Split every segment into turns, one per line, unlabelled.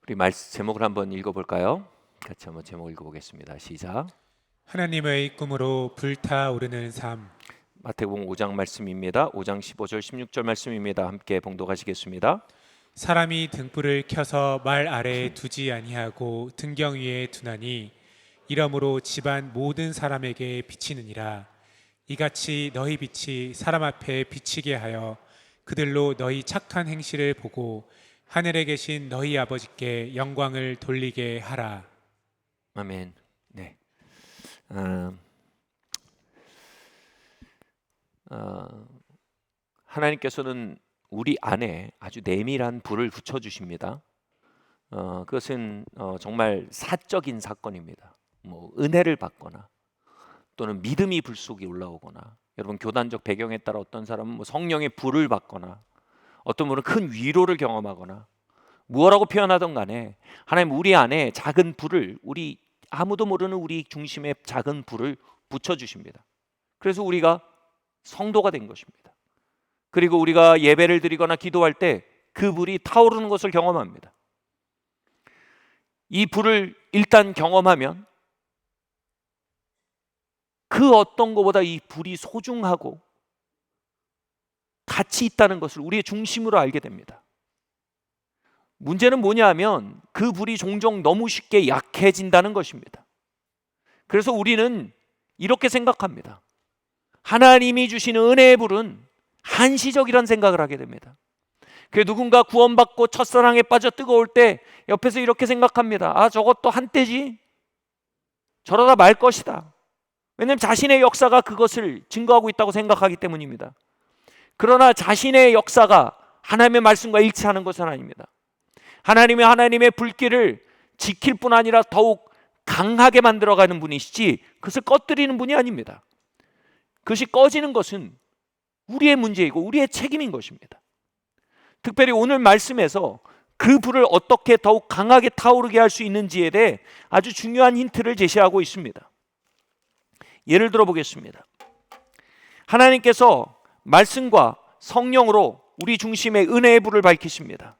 우리 말씀 제목을 한번 읽어볼까요? 같이 한번 제목 읽어보겠습니다. 시작.
하나님의 꿈으로 불타오르는 삶.
마태복음 5장 말씀입니다. 5장 15절 16절 말씀입니다. 함께 봉독하시겠습니다.
사람이 등불을 켜서 말 아래에 두지 아니하고 등경 위에 두나니 이러므로 집안 모든 사람에게 비치느니라. 이같이 너희 빛이 사람 앞에 비치게 하여 그들로 너희 착한 행실을 보고 하늘에 계신 너희 아버지께 영광을 돌리게 하라.
아멘. 네. 하나님께서는 우리 안에 아주 내밀한 불을 붙여주십니다. 그것은 정말 사적인 사건입니다. 뭐 은혜를 받거나 또는 믿음이 불 속에 올라오거나, 여러분 교단적 배경에 따라 어떤 사람은 뭐 성령의 불을 받거나, 어떤 분은 큰 위로를 경험하거나, 무엇라고 표현하던 간에 하나님 우리 안에 작은 불을, 우리 아무도 모르는 우리 중심에 작은 불을 붙여주십니다. 그래서 우리가 성도가 된 것입니다. 그리고 우리가 예배를 드리거나 기도할 때 그 불이 타오르는 것을 경험합니다. 이 불을 일단 경험하면 그 어떤 것보다 이 불이 소중하고 가치 있다는 것을 우리의 중심으로 알게 됩니다. 문제는 뭐냐 하면 그 불이 종종 너무 쉽게 약해진다는 것입니다. 그래서 우리는 이렇게 생각합니다. 하나님이 주시는 은혜의 불은 한시적이란 생각을 하게 됩니다. 그 누군가 구원받고 첫사랑에 빠져 뜨거울 때 옆에서 이렇게 생각합니다. 아, 저것도 한때지. 저러다 말 것이다. 왜냐하면 자신의 역사가 그것을 증거하고 있다고 생각하기 때문입니다. 그러나 자신의 역사가 하나님의 말씀과 일치하는 것은 아닙니다. 하나님의 불길을 지킬 뿐 아니라 더욱 강하게 만들어가는 분이시지 그것을 꺼뜨리는 분이 아닙니다. 그것이 꺼지는 것은 우리의 문제이고 우리의 책임인 것입니다. 특별히 오늘 말씀에서 그 불을 어떻게 더욱 강하게 타오르게 할 수 있는지에 대해 아주 중요한 힌트를 제시하고 있습니다. 예를 들어 보겠습니다. 하나님께서 말씀과 성령으로 우리 중심에 은혜의 불을 밝히십니다.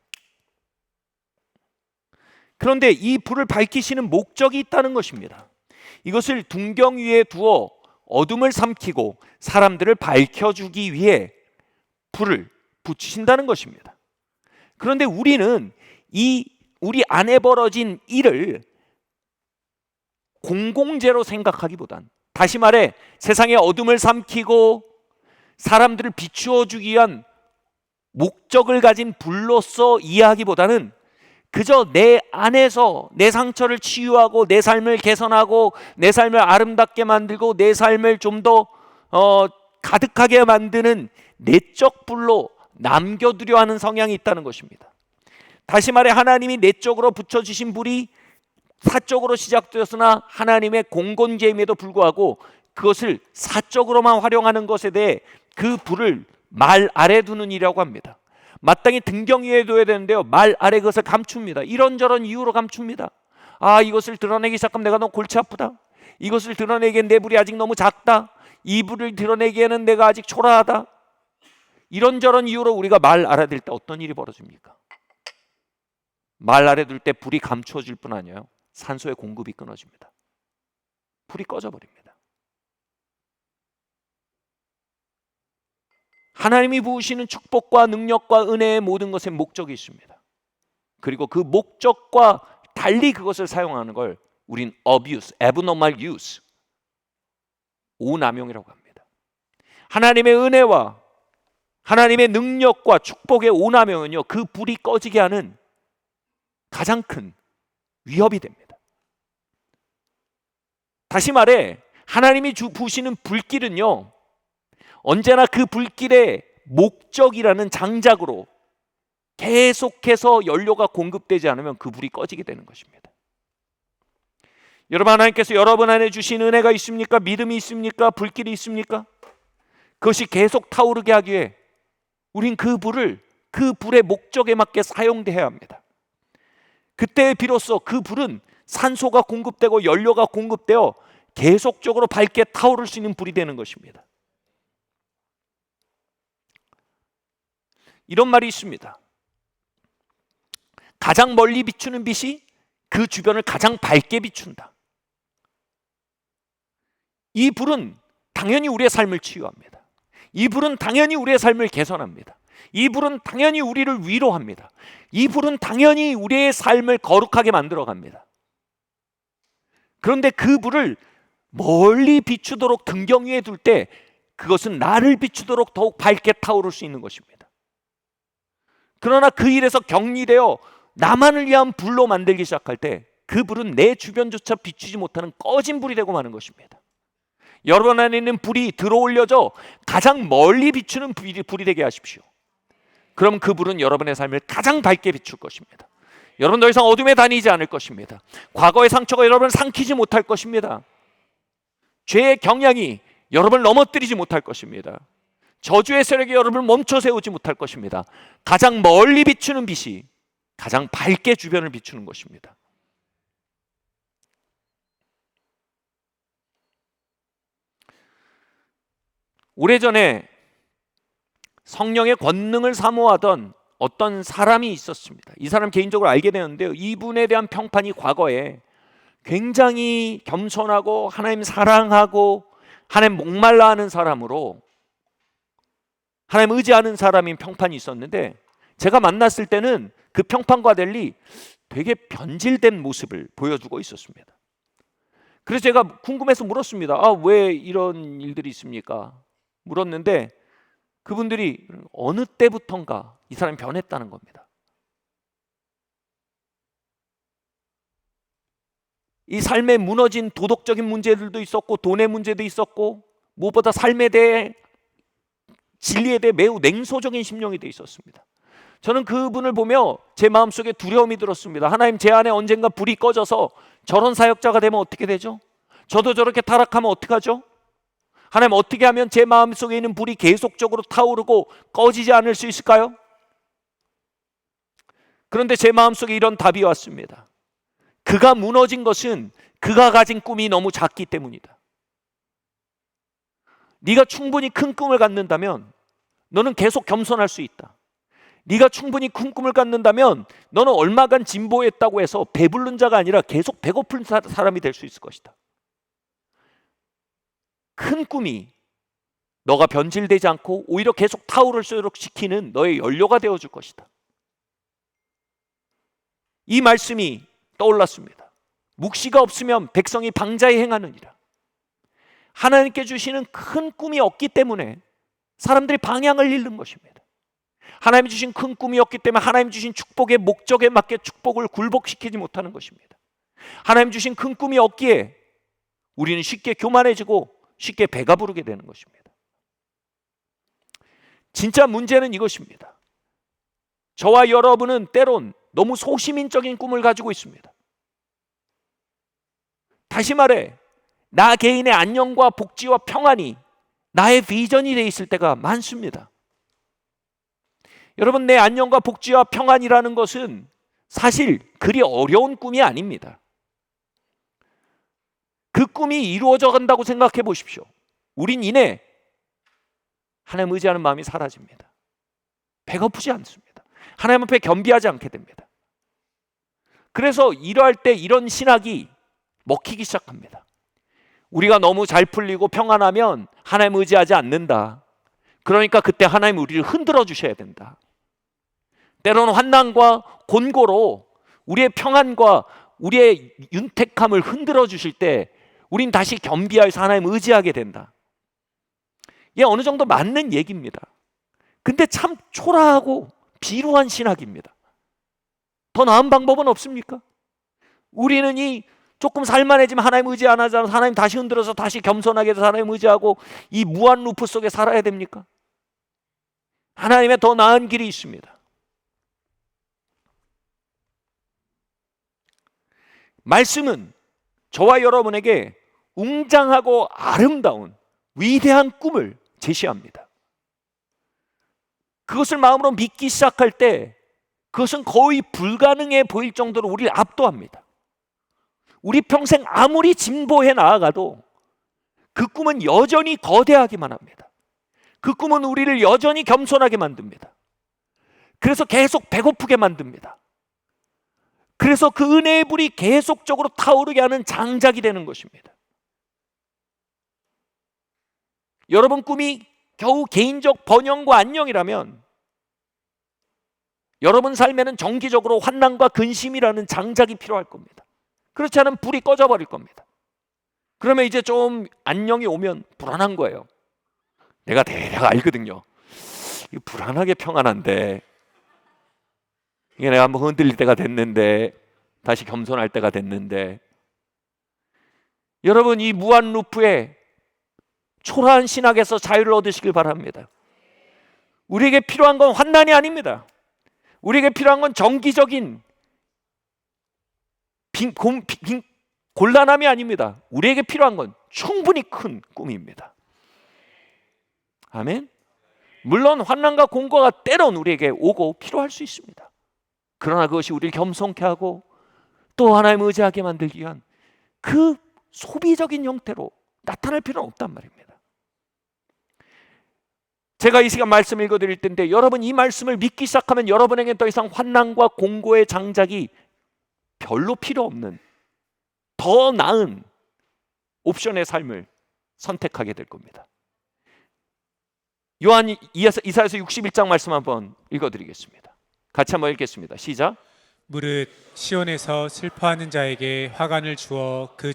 그런데 이 불을 밝히시는 목적이 있다는 것입니다. 이것을 등경 위에 두어 어둠을 삼키고 사람들을 밝혀주기 위해 불을 붙이신다는 것입니다. 그런데 우리는 우리 안에 벌어진 일을 공공재로 생각하기보단, 다시 말해 세상의 어둠을 삼키고 사람들을 비추어 주기 위한 목적을 가진 불로서 이해하기보다는 그저 내 안에서 내 상처를 치유하고 내 삶을 개선하고 내 삶을 아름답게 만들고 내 삶을 좀 더 가득하게 만드는 내적 불로 남겨두려 하는 성향이 있다는 것입니다. 다시 말해 하나님이 내적으로 붙여주신 불이 사적으로 시작되었으나 하나님의 공건제임에도 불구하고 그것을 사적으로만 활용하는 것에 대해 그 불을 말 아래 두는 일이라고 합니다. 마땅히 등경 위에 둬야 되는데요, 말 아래 그것을 감춥니다. 이런저런 이유로 감춥니다. 아, 이것을 드러내기 시작하면 내가 너무 골치 아프다. 이것을 드러내기엔 내 불이 아직 너무 작다. 이 불을 드러내기에는 내가 아직 초라하다. 이런저런 이유로 우리가 말 아래 둘 때 어떤 일이 벌어집니까? 말 아래 둘 때 불이 감추어질 뿐 아니에요, 산소의 공급이 끊어집니다. 불이 꺼져버립니다. 하나님이 부으시는 축복과 능력과 은혜의 모든 것에 목적이 있습니다. 그리고 그 목적과 달리 그것을 사용하는 걸 우린 abuse, abnormal use, 오남용이라고 합니다. 하나님의 은혜와 하나님의 능력과 축복의 오남용은요, 그 불이 꺼지게 하는 가장 큰 위협이 됩니다. 다시 말해 하나님이 부으시는 불길은요, 언제나 그 불길의 목적이라는 장작으로 계속해서 연료가 공급되지 않으면 그 불이 꺼지게 되는 것입니다. 여러분, 하나님께서 여러분 안에 주신 은혜가 있습니까? 믿음이 있습니까? 불길이 있습니까? 그것이 계속 타오르게 하기 위해 우린 그 불의 목적에 맞게 사용해야 합니다. 그때 비로소 그 불은 산소가 공급되고 연료가 공급되어 계속적으로 밝게 타오를 수 있는 불이 되는 것입니다. 이런 말이 있습니다. 가장 멀리 비추는 빛이 그 주변을 가장 밝게 비춘다. 이 불은 당연히 우리의 삶을 치유합니다. 이 불은 당연히 우리의 삶을 개선합니다. 이 불은 당연히 우리를 위로합니다. 이 불은 당연히 우리의 삶을 거룩하게 만들어 갑니다. 그런데 그 불을 멀리 비추도록 등경 위에 둘 때 그것은 나를 비추도록 더욱 밝게 타오를 수 있는 것입니다. 그러나 그 일에서 격리되어 나만을 위한 불로 만들기 시작할 때 그 불은 내 주변조차 비추지 못하는 꺼진 불이 되고 마는 것입니다. 여러분 안에 있는 불이 들어올려져 가장 멀리 비추는 불이 되게 하십시오. 그럼 그 불은 여러분의 삶을 가장 밝게 비출 것입니다. 여러분 더 이상 어둠에 다니지 않을 것입니다. 과거의 상처가 여러분을 삼키지 못할 것입니다. 죄의 경향이 여러분을 넘어뜨리지 못할 것입니다. 저주의 세력이 여러분을 멈춰 세우지 못할 것입니다. 가장 멀리 비추는 빛이 가장 밝게 주변을 비추는 것입니다. 오래전에 성령의 권능을 사모하던 어떤 사람이 있었습니다. 이 사람 개인적으로 알게 되었는데요. 이분에 대한 평판이 과거에 굉장히 겸손하고 하나님 사랑하고 하나님 목말라 하는 사람으로 하나님 의지하는 사람인 평판이 있었는데 제가 만났을 때는 그 평판과 달리 되게 변질된 모습을 보여주고 있었습니다. 그래서 제가 궁금해서 물었습니다. 왜 이런 일들이 있습니까? 물었는데 그분들이 어느 때부턴가 이 사람이 변했다는 겁니다. 이 삶에 무너진 도덕적인 문제들도 있었고 돈의 문제도 있었고 무엇보다 삶에 대해 진리에 대해 매우 냉소적인 심령이 돼 있었습니다. 저는 그분을 보며 제 마음속에 두려움이 들었습니다. 하나님, 제 안에 언젠가 불이 꺼져서 저런 사역자가 되면 어떻게 되죠? 저도 저렇게 타락하면 어떡하죠? 하나님, 어떻게 하면 제 마음속에 있는 불이 계속적으로 타오르고 꺼지지 않을 수 있을까요? 그런데 제 마음속에 이런 답이 왔습니다. 그가 무너진 것은 그가 가진 꿈이 너무 작기 때문이다. 네가 충분히 큰 꿈을 갖는다면 너는 계속 겸손할 수 있다. 네가 충분히 큰 꿈을 갖는다면 너는 얼마간 진보했다고 해서 배부른 자가 아니라 계속 배고픈 사람이 될 수 있을 것이다. 큰 꿈이 너가 변질되지 않고 오히려 계속 타오를수록 시키는 너의 연료가 되어줄 것이다. 이 말씀이 떠올랐습니다. 묵시가 없으면 백성이 방자에 행하느니라. 하나님께 주시는 큰 꿈이 없기 때문에 사람들이 방향을 잃는 것입니다. 하나님이 주신 큰 꿈이 없기 때문에 하나님 주신 축복의 목적에 맞게 축복을 굴복시키지 못하는 것입니다. 하나님 주신 큰 꿈이 없기에 우리는 쉽게 교만해지고 쉽게 배가 부르게 되는 것입니다. 진짜 문제는 이것입니다. 저와 여러분은 때론 너무 소시민적인 꿈을 가지고 있습니다. 다시 말해, 나 개인의 안녕과 복지와 평안이 나의 비전이 돼 있을 때가 많습니다. 여러분, 내 안녕과 복지와 평안이라는 것은 사실 그리 어려운 꿈이 아닙니다. 그 꿈이 이루어져 간다고 생각해 보십시오. 우린 이내 하나님 의지하는 마음이 사라집니다. 배고프지 않습니다. 하나님 앞에 겸비하지 않게 됩니다. 그래서 이러할 때 이런 신학이 먹히기 시작합니다. 우리가 너무 잘 풀리고 평안하면 하나님 의지하지 않는다. 그러니까 그때 하나님 우리를 흔들어 주셔야 된다. 때로는 환난과 곤고로 우리의 평안과 우리의 윤택함을 흔들어 주실 때 우린 다시 겸비하여서 하나님 의지하게 된다. 이게 어느 정도 맞는 얘기입니다. 근데 참 초라하고 비루한 신학입니다. 더 나은 방법은 없습니까? 우리는 이 조금 살만해지면 하나님 의지 안 하잖아. 하나님 다시 흔들어서 다시 겸손하게 해서 하나님 의지하고 이 무한 루프 속에 살아야 됩니까? 하나님의 더 나은 길이 있습니다. 말씀은 저와 여러분에게 웅장하고 아름다운 위대한 꿈을 제시합니다. 그것을 마음으로 믿기 시작할 때 그것은 거의 불가능해 보일 정도로 우리를 압도합니다. 우리 평생 아무리 진보해 나아가도 그 꿈은 여전히 거대하기만 합니다. 그 꿈은 우리를 여전히 겸손하게 만듭니다. 그래서 계속 배고프게 만듭니다. 그래서 그 은혜의 불이 계속적으로 타오르게 하는 장작이 되는 것입니다. 여러분 꿈이 겨우 개인적 번영과 안녕이라면 여러분 삶에는 정기적으로 환난과 근심이라는 장작이 필요할 겁니다. 그렇지 않으면 불이 꺼져버릴 겁니다. 그러면 이제 좀 안녕이 오면 불안한 거예요. 내가 대략 알거든요. 이거 불안하게 평안한데 이게 내가 한번 흔들릴 때가 됐는데, 다시 겸손할 때가 됐는데, 여러분 이 무한 루프에 초라한 신학에서 자유를 얻으시길 바랍니다. 우리에게 필요한 건 환난이 아닙니다. 우리에게 필요한 건 정기적인 곤란함이 아닙니다. 우리에게 필요한 건 충분히 큰 꿈입니다. 아멘. 물론 환난과 공고가 때론 우리에게 오고 필요할 수 있습니다. 그러나 그것이 우리를 겸손케 하고 또 하나님을 의지하게 만들기 위한 그 소비적인 형태로 나타날 필요는 없단 말입니다. 제가 이 시간 말씀 읽어드릴 텐데, 여러분 이 말씀을 믿기 시작하면 여러분에게 더 이상 환난과 공고의 장작이 별로 필요 없는 더 나은 옵션의 삶을 선택하게 될 겁니다. 이사야서 61장 말씀 한번 읽어드리겠습니다. 같이 한번 읽겠습니다. 시작.
무릇 시온에서 슬퍼하는 자에게 화관을 주어 그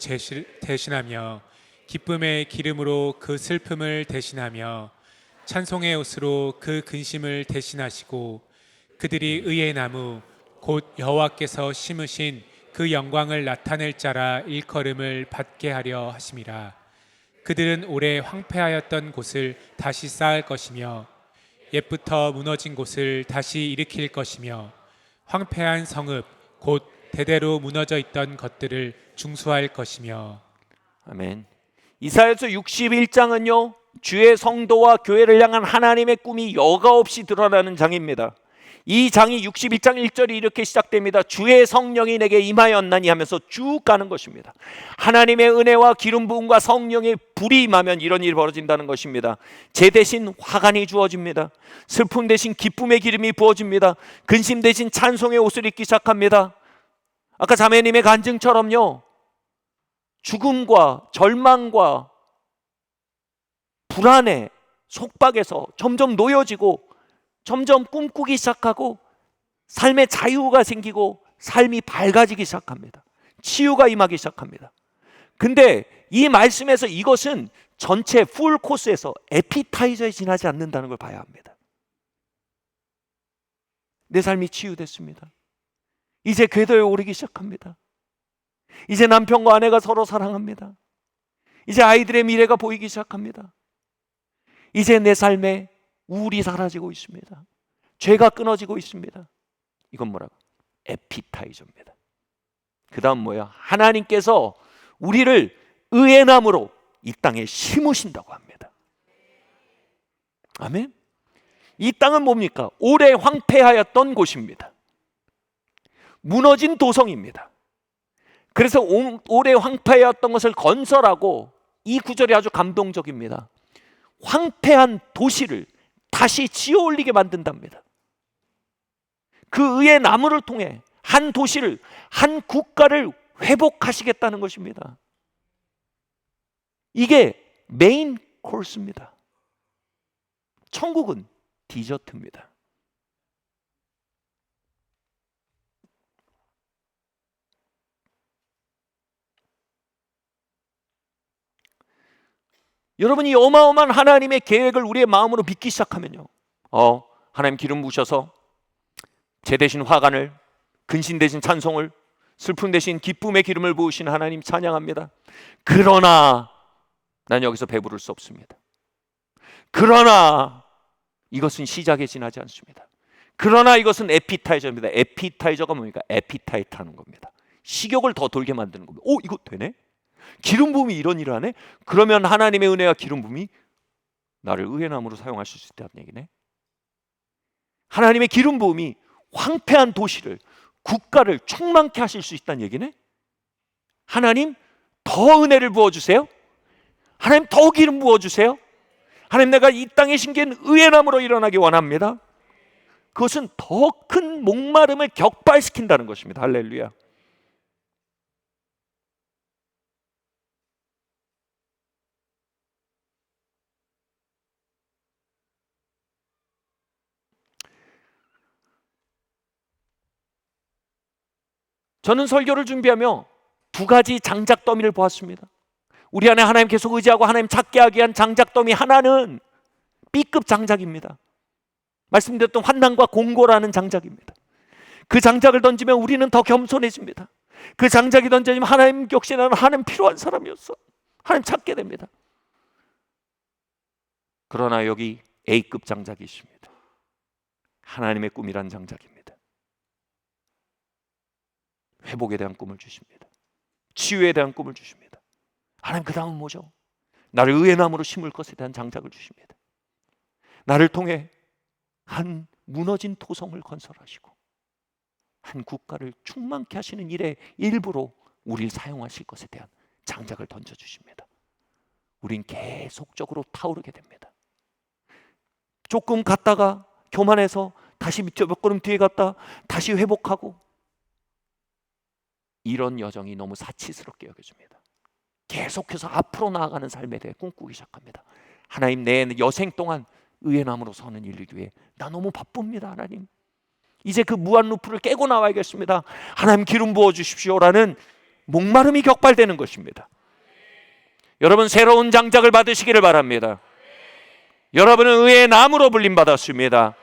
대신하며 기쁨의 기름으로 그 슬픔을 대신하며 찬송의 옷으로 그 근심을 대신하시고 그들이 의의 나무 곧 여호와께서 심으신 그 영광을 나타낼 자라 일컬음을 받게 하려 하심이라. 그들은 오래 황폐하였던 곳을 다시 쌓을 것이며 옛부터 무너진 곳을 다시 일으킬 것이며 황폐한 성읍 곧 대대로 무너져 있던 것들을 중수할 것이며.
아멘. 이사야서 61장은요 주의 성도와 교회를 향한 하나님의 꿈이 여과없이 드러나는 장입니다. 이 장이 61장 1절이 이렇게 시작됩니다. 주의 성령이 내게 임하였나니 하면서 쭉 가는 것입니다. 하나님의 은혜와 기름 부음과 성령의 불이 임하면 이런 일이 벌어진다는 것입니다. 제 대신 화관이 주어집니다. 슬픔 대신 기쁨의 기름이 부어집니다. 근심 대신 찬송의 옷을 입기 시작합니다. 아까 자매님의 간증처럼요, 죽음과 절망과 불안에 속박에서 점점 놓여지고 점점 꿈꾸기 시작하고 삶의 자유가 생기고 삶이 밝아지기 시작합니다. 치유가 임하기 시작합니다. 근데 이 말씀에서 이것은 전체 풀 코스에서 에피타이저에 지나지 않는다는 걸 봐야 합니다. 내 삶이 치유됐습니다. 이제 궤도에 오르기 시작합니다. 이제 남편과 아내가 서로 사랑합니다. 이제 아이들의 미래가 보이기 시작합니다. 이제 내 삶에 우울이 사라지고 있습니다. 죄가 끊어지고 있습니다. 이건 뭐라고? 에피타이저입니다. 그 다음 뭐야? 하나님께서 우리를 의의 나무로 이 땅에 심으신다고 합니다. 아멘. 이 땅은 뭡니까? 오래 황폐하였던 곳입니다. 무너진 도성입니다. 그래서 오래 황폐하였던 것을 건설하고, 이 구절이 아주 감동적입니다. 황폐한 도시를 다시 지어올리게 만든답니다. 그 의의 나무를 통해 한 도시를, 한 국가를 회복하시겠다는 것입니다. 이게 메인 코스입니다. 천국은 디저트입니다. 여러분이 어마어마한 하나님의 계획을 우리의 마음으로 믿기 시작하면요, 하나님 기름 부으셔서 제 대신 화관을, 근심 대신 찬송을, 슬픔 대신 기쁨의 기름을 부으신 하나님 찬양합니다. 그러나 난 여기서 배부를 수 없습니다. 그러나 이것은 시작에 지나지 않습니다. 그러나 이것은 에피타이저입니다. 에피타이저가 뭡니까? 에피타이트 하는 겁니다. 식욕을 더 돌게 만드는 겁니다. 오, 이거 되네? 기름 부음이 이런 일을 하네? 그러면 하나님의 은혜와 기름 부음이 나를 의의 나무로 사용하실 수 있다는 얘기네. 하나님의 기름 부음이 황폐한 도시를, 국가를 충만케 하실 수 있다는 얘기네. 하나님 더 은혜를 부어주세요. 하나님 더 기름 부어주세요. 하나님 내가 이 땅에 심긴 의의 나무로 일어나기 원합니다. 그것은 더 큰 목마름을 격발시킨다는 것입니다. 할렐루야. 저는 설교를 준비하며 두 가지 장작 더미를 보았습니다. 우리 안에 하나님 계속 의지하고 하나님 찾게 하기 위한 장작 더미 하나는 B급 장작입니다. 말씀드렸던 환난과 공고라는 장작입니다. 그 장작을 던지면 우리는 더 겸손해집니다. 그 장작이 던져지면 하나님 역시 나는 하나님 필요한 사람이었어. 하나님 찾게 됩니다. 그러나 여기 A급 장작이 있습니다. 하나님의 꿈이란 장작입니다. 회복에 대한 꿈을 주십니다. 치유에 대한 꿈을 주십니다. 하나님 그 다음은 뭐죠? 나를 의의 나무로 심을 것에 대한 장작을 주십니다. 나를 통해 한 무너진 토성을 건설하시고 한 국가를 충만케 하시는 일의 일부로 우리를 사용하실 것에 대한 장작을 던져주십니다. 우린 계속적으로 타오르게 됩니다. 조금 갔다가 교만해서 다시 밑에 몇 걸음 뒤에 갔다 다시 회복하고, 이런 여정이 너무 사치스럽게 여겨집니다. 계속해서 앞으로 나아가는 삶에 대해 꿈꾸기 시작합니다. 하나님, 내 여생 동안 의의 나무로 서는 일을 위해 나 너무 바쁩니다. 하나님, 이제 그 무한 루프를 깨고 나와야겠습니다. 하나님 기름 부어주십시오라는 목마름이 격발되는 것입니다. 여러분, 새로운 장작을 받으시기를 바랍니다. 여러분은 의의 나무로 불림받았습니다.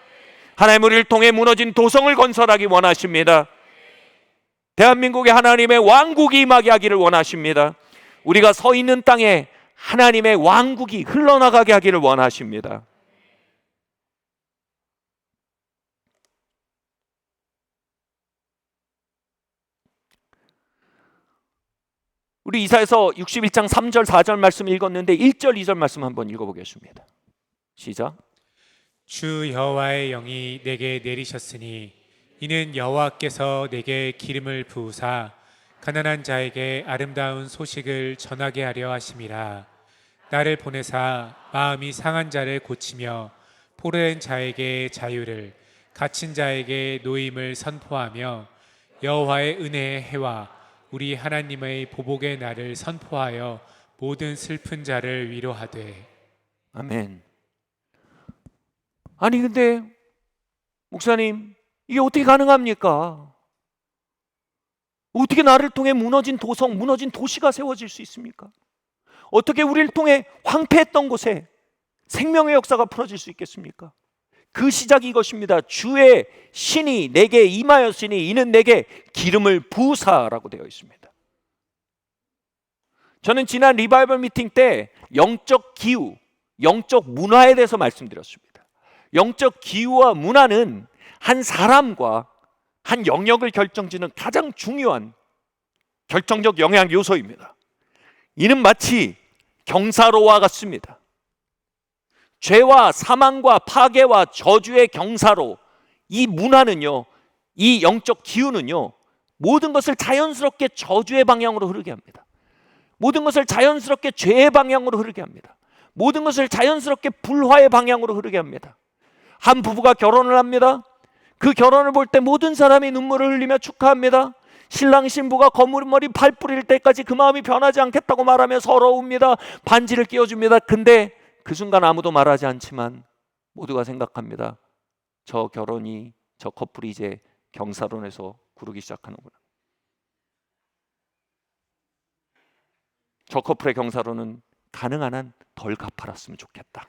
하나님, 우리를 통해 무너진 도성을 건설하기 원하십니다. 대한민국에 하나님의 왕국이 임하게 하기를 원하십니다. 우리가 서 있는 땅에 하나님의 왕국이 흘러나가게 하기를 원하십니다. 우리 이사야서 61장 3절 4절 말씀 읽었는데 1절 2절 말씀 한번 읽어보겠습니다. 시작.
주 여호와의 영이 내게 내리셨으니 이는 여호와께서 내게 기름을 부으사 가난한 자에게 아름다운 소식을 전하게 하려 하심이라. 나를 보내사 마음이 상한 자를 고치며 포로된 자에게 자유를, 갇힌 자에게 노임을 선포하며 여호와의 은혜의 해와 우리 하나님의 보복의 날을 선포하여 모든 슬픈 자를 위로하되.
아멘. 아니 근데 목사님, 이게 어떻게 가능합니까? 어떻게 나를 통해 무너진 도성, 무너진 도시가 세워질 수 있습니까? 어떻게 우리를 통해 황폐했던 곳에 생명의 역사가 풀어질 수 있겠습니까? 그 시작이 이것입니다. 주의 신이 내게 임하였으니 이는 내게 기름을 부으사라고 되어 있습니다. 저는 지난 리바이벌 미팅 때 영적 기후, 영적 문화에 대해서 말씀드렸습니다. 영적 기후와 문화는 한 사람과 한 영역을 결정짓는 가장 중요한 결정적 영향 요소입니다. 이는 마치 경사로와 같습니다. 죄와 사망과 파괴와 저주의 경사로, 이 문화는요, 이 영적 기후는요, 모든 것을 자연스럽게 저주의 방향으로 흐르게 합니다. 모든 것을 자연스럽게 죄의 방향으로 흐르게 합니다. 모든 것을 자연스럽게 불화의 방향으로 흐르게 합니다. 한 부부가 결혼을 합니다. 그 결혼을 볼 때 모든 사람이 눈물을 흘리며 축하합니다. 신랑 신부가 거물머리 팔 뿌릴 때까지 그 마음이 변하지 않겠다고 말하며 서러웁니다. 반지를 끼워줍니다. 근데 그 순간 아무도 말하지 않지만 모두가 생각합니다. 저 결혼이, 저 커플이 이제 경사론에서 구르기 시작하는구나. 저 커플의 경사론은 가능한 한 덜 가팔았으면 좋겠다.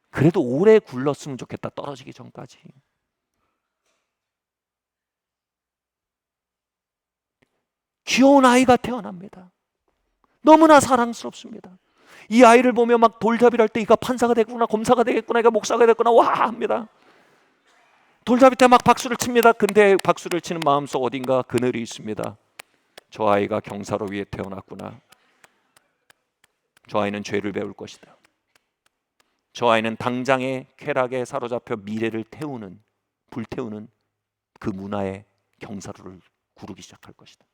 그래도 오래 굴렀으면 좋겠다. 떨어지기 전까지. 귀여운 아이가 태어납니다. 너무나 사랑스럽습니다. 이 아이를 보며 막 돌잡이를 할 때 이가 판사가 되겠구나, 검사가 되겠구나, 이가 목사가 되겠구나, 와 합니다. 돌잡이 때 막 박수를 칩니다. 근데 박수를 치는 마음속 어딘가 그늘이 있습니다. 저 아이가 경사로 위에 태어났구나. 저 아이는 죄를 배울 것이다. 저 아이는 당장의 쾌락에 사로잡혀 미래를 태우는, 불태우는 그 문화의 경사로를 구르기 시작할 것이다.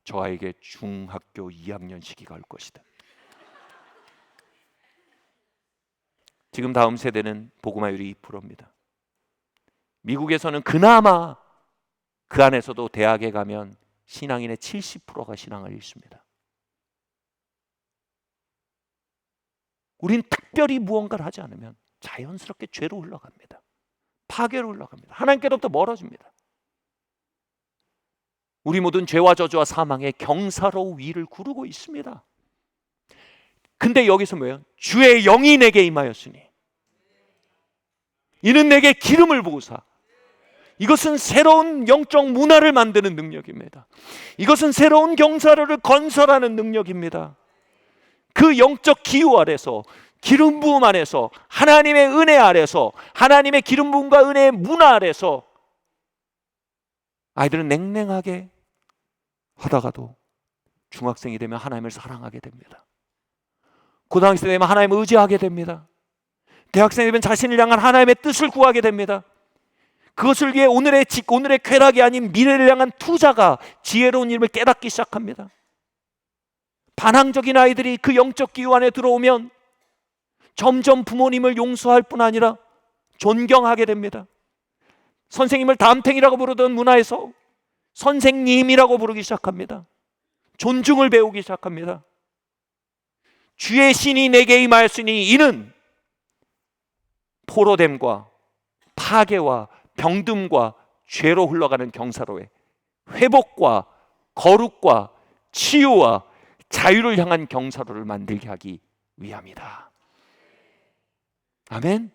저 아이에게 중학교 2학년 시기가 올 것이다. 지금 다음 세대는 복음화율이 2%입니다. 미국에서는 그나마 그 안에서도 대학에 가면 신앙인의 70%가 신앙을 잃습니다. 우린 특별히 무언가를 하지 않으면 자연스럽게 죄로 흘러갑니다. 파괴로 흘러갑니다. 하나님께로부터 멀어집니다. 우리 모든 죄와 저주와 사망의 경사로 위를 구르고 있습니다. 근데 여기서 뭐예요? 주의 영이 내게 임하였으니 이는 내게 기름을 부으사. 이것은 새로운 영적 문화를 만드는 능력입니다. 이것은 새로운 경사로를 건설하는 능력입니다. 그 영적 기후 아래서, 기름 부음 안에서, 하나님의 은혜 아래서, 하나님의 기름 부음과 은혜의 문화 아래서 아이들은 냉랭하게 하다가도 중학생이 되면 하나님을 사랑하게 됩니다. 고등학생 되면 하나님을 의지하게 됩니다. 대학생이 되면 자신을 향한 하나님의 뜻을 구하게 됩니다. 그것을 위해 오늘의 쾌락이 아닌 미래를 향한 투자가 지혜로운 일을 깨닫기 시작합니다. 반항적인 아이들이 그 영적 기후 안에 들어오면 점점 부모님을 용서할 뿐 아니라 존경하게 됩니다. 선생님을 담탱이라고 부르던 문화에서 선생님이라고 부르기 시작합니다. 존중을 배우기 시작합니다. 주의 신이 내게 임하였으니 이는 포로됨과 파괴와 병듦과 죄로 흘러가는 경사로에 회복과 거룩과 치유와 자유를 향한 경사로를 만들게 하기 위함이다. 아멘.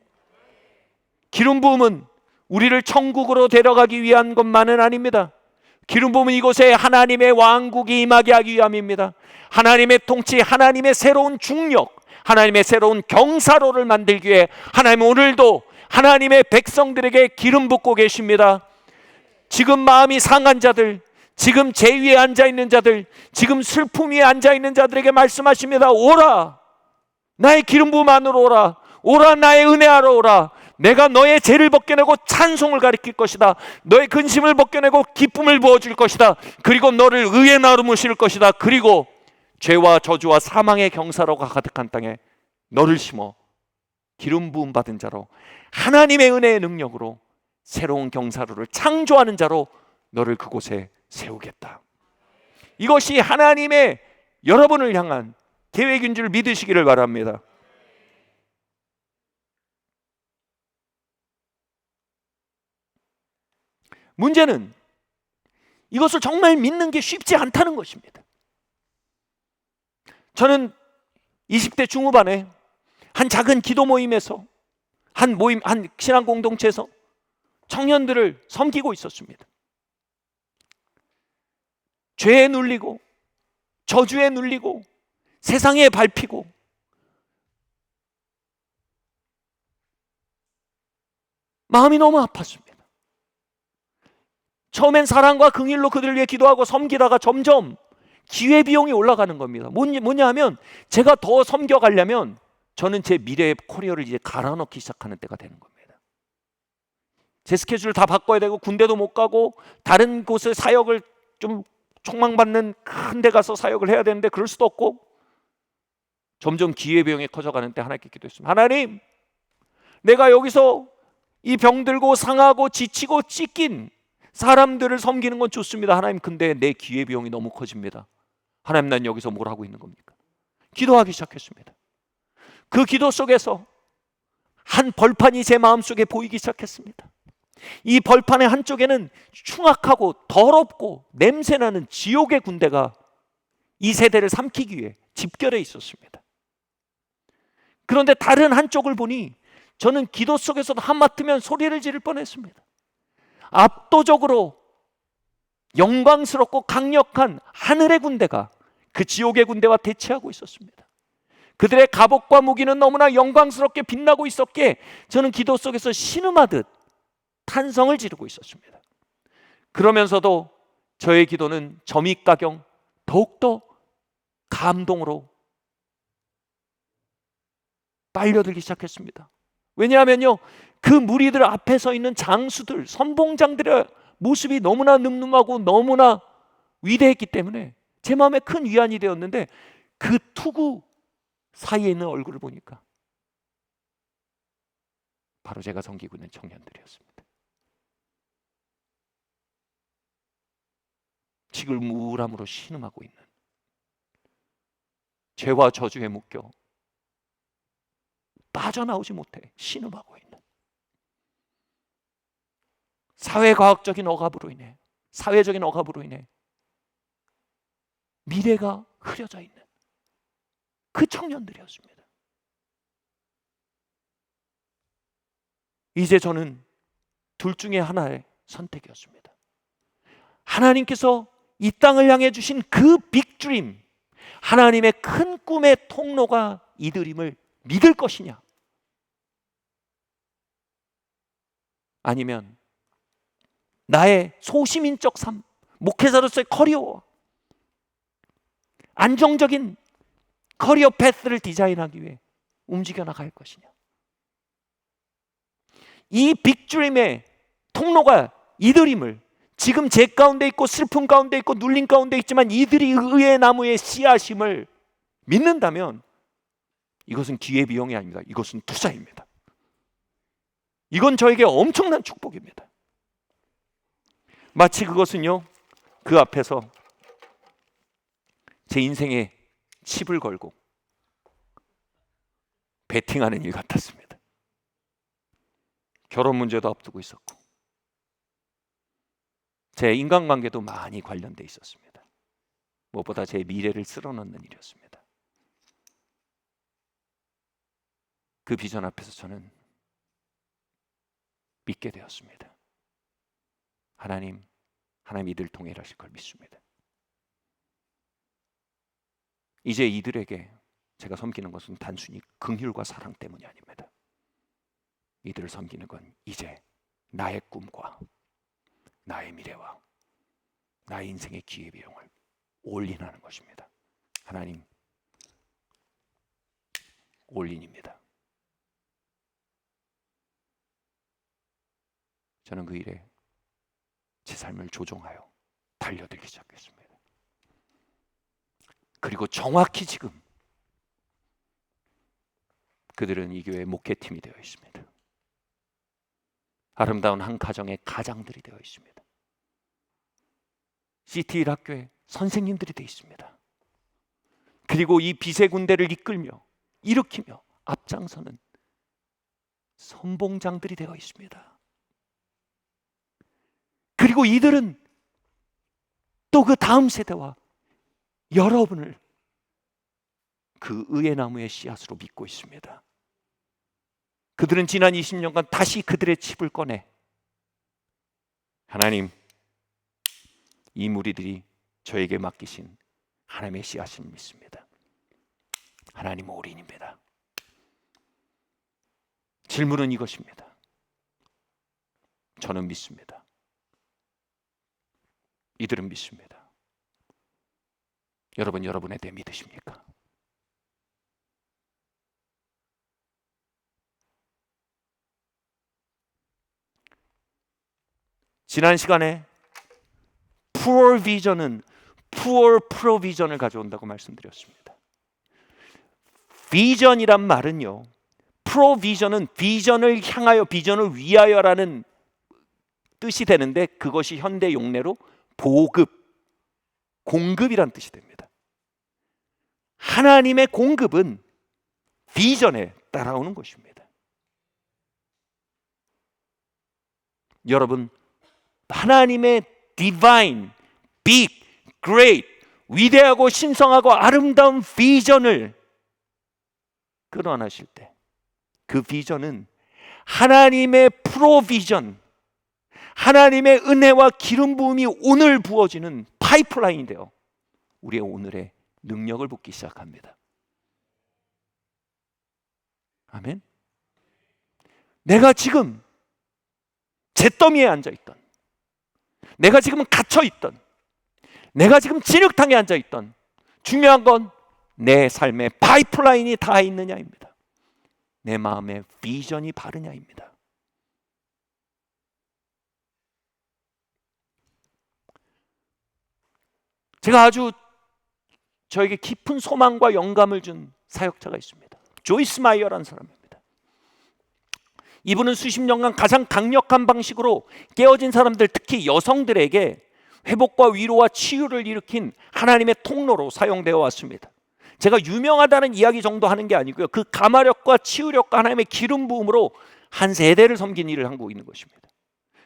기름 부음은 우리를 천국으로 데려가기 위한 것만은 아닙니다. 기름 부음은 이곳에 하나님의 왕국이 임하게 하기 위함입니다. 하나님의 통치, 하나님의 새로운 중력, 하나님의 새로운 경사로를 만들기 위해 하나님은 오늘도 하나님의 백성들에게 기름 붓고 계십니다. 지금 마음이 상한 자들, 지금 제 위에 앉아있는 자들, 지금 슬픔 위에 앉아있는 자들에게 말씀하십니다. 오라, 나의 기름 부음 안으로 오라. 오라, 나의 은혜하러 오라. 내가 너의 죄를 벗겨내고 찬송을 가리킬 것이다. 너의 근심을 벗겨내고 기쁨을 부어줄 것이다. 그리고 너를 의에 나름으실 것이다. 그리고 죄와 저주와 사망의 경사로가 가득한 땅에 너를 심어 기름 부음 받은 자로, 하나님의 은혜의 능력으로 새로운 경사로를 창조하는 자로 너를 그곳에 세우겠다. 이것이 하나님의 여러분을 향한 계획인 줄 믿으시기를 바랍니다. 문제는 이것을 정말 믿는 게 쉽지 않다는 것입니다. 저는 20대 중후반에 한 작은 기도 모임에서 한 신앙 공동체에서 청년들을 섬기고 있었습니다. 죄에 눌리고 저주에 눌리고 세상에 밟히고 마음이 너무 아팠습니다. 처음엔 사랑과 긍휼로 그들을 위해 기도하고 섬기다가 점점 기회비용이 올라가는 겁니다. 뭐냐 하면 제가 더 섬겨가려면 저는 제 미래의 커리어를 이제 갈아넣기 시작하는 때가 되는 겁니다. 제 스케줄을 다 바꿔야 되고 군대도 못 가고 다른 곳에 사역을 좀 촉망받는 큰 데 가서 사역을 해야 되는데 그럴 수도 없고 점점 기회비용이 커져가는 때 하나님께 기도했습니다. 하나님, 내가 여기서 이 병들고 상하고 지치고 찢긴 사람들을 섬기는 건 좋습니다. 하나님, 근데 내 기회비용이 너무 커집니다. 하나님, 난 여기서 뭘 하고 있는 겁니까? 기도하기 시작했습니다. 그 기도 속에서 한 벌판이 제 마음속에 보이기 시작했습니다. 이 벌판의 한쪽에는 흉악하고 더럽고 냄새나는 지옥의 군대가 이 세대를 삼키기 위해 집결해 있었습니다. 그런데 다른 한쪽을 보니 저는 기도 속에서도 한마트면 소리를 지를 뻔했습니다. 압도적으로 영광스럽고 강력한 하늘의 군대가 그 지옥의 군대와 대치하고 있었습니다. 그들의 갑옷과 무기는 너무나 영광스럽게 빛나고 있었기에 저는 기도 속에서 신음하듯 탄성을 지르고 있었습니다. 그러면서도 저의 기도는 점입가경 더욱더 감동으로 빨려들기 시작했습니다. 왜냐하면요, 그 무리들 앞에 서 있는 장수들, 선봉장들의 모습이 너무나 늠름하고 너무나 위대했기 때문에 제 마음에 큰 위안이 되었는데 그 투구 사이에 있는 얼굴을 보니까 바로 제가 섬기고 있는 청년들이었습니다. 지글무람으로 신음하고 있는, 죄와 저주에 묶여 빠져나오지 못해 신음하고 있는, 사회과학적인 억압으로 인해, 사회적인 억압으로 인해 미래가 흐려져 있는 그 청년들이었습니다. 이제 저는 둘 중에 하나의 선택이었습니다. 하나님께서 이 땅을 향해 주신 그 빅드림, 하나님의 큰 꿈의 통로가 이들임을 믿을 것이냐, 아니면 나의 소시민적 삶, 목회자로서의 커리어, 안정적인 커리어 패스를 디자인하기 위해 움직여 나갈 것이냐. 이 빅드림의 통로가 이들임을, 지금 제 가운데 있고 슬픔 가운데 있고 눌림 가운데 있지만 이들이 의의 나무의 씨앗임을 믿는다면 이것은 기회비용이 아닙니다. 이것은 투자입니다. 이건 저에게 엄청난 축복입니다. 마치 그것은요, 그 앞에서 제 인생에 칩을 걸고 베팅하는 일 같았습니다. 결혼 문제도 앞두고 있었고 제 인간관계도 많이 관련돼 있었습니다. 무엇보다 제 미래를 쓸어넣는 일이었습니다. 그 비전 앞에서 저는 믿게 되었습니다. 하나님 이들 통해 일하실 걸 믿습니다. 이제 이들에게 제가 섬기는 것은 단순히 긍휼과 사랑 때문이 아닙니다. 이들을 섬기는 건 이제 나의 꿈과 나의 미래와 나의 인생의 기회비용을 올인하는 것입니다. 하나님, 올인입니다. 저는 그 일에 제 삶을 조종하여 달려들기 시작했습니다. 그리고 정확히 지금 그들은 이 교회의 목회팀이 되어 있습니다. 아름다운 한 가정의 가장들이 되어 있습니다. 시티 일학교의 선생님들이 되어 있습니다. 그리고 이 빛의 군대를 이끌며 일으키며 앞장서는 선봉장들이 되어 있습니다. 그리고 이들은 또 그 다음 세대와 여러분을 그 의의 나무의 씨앗으로 믿고 있습니다. 그들은 지난 20년간 다시 그들의 칩을 꺼내 하나님, 이 무리들이 저에게 맡기신 하나님의 씨앗을 믿습니다. 하나님 올인입니다. 질문은 이것입니다. 저는 믿습니다. 이들은 믿습니다. 여러분, 여러분에 대해 믿으십니까? 지난 시간에 poor vision은 poor provision을 가져온다고 말씀드렸습니다. 비전이란 말은요, provision은 비전을 향하여, 비전을 위하여라는 뜻이 되는데 그것이 현대 용례로 보급, 공급이란 뜻이 됩니다. 하나님의 공급은 비전에 따라오는 것입니다. 여러분, 하나님의 divine, big, great, 위대하고 신성하고 아름다운 비전을 끌어안으실 때 그 비전은 하나님의 프로비전, 하나님의 은혜와 기름 부음이 오늘 부어지는 파이프라인이 되어 우리의 오늘의 능력을 붓기 시작합니다. 아멘. 내가 지금 잿더미에 앉아있던, 내가 지금 갇혀있던, 내가 지금 진흙탕에 앉아있던, 중요한 건 내 삶의 파이프라인이 닿아 있느냐입니다. 내 마음의 비전이 바르냐입니다. 제가 아주 저에게 깊은 소망과 영감을 준 사역자가 있습니다. 조이스 마이어라는 사람입니다. 이분은 수십 년간 가장 강력한 방식으로 깨어진 사람들, 특히 여성들에게 회복과 위로와 치유를 일으킨 하나님의 통로로 사용되어 왔습니다. 제가 유명하다는 이야기 정도 하는 게 아니고요, 그 가마력과 치유력과 하나님의 기름 부음으로 한 세대를 섬긴 일을 하고 있는 것입니다.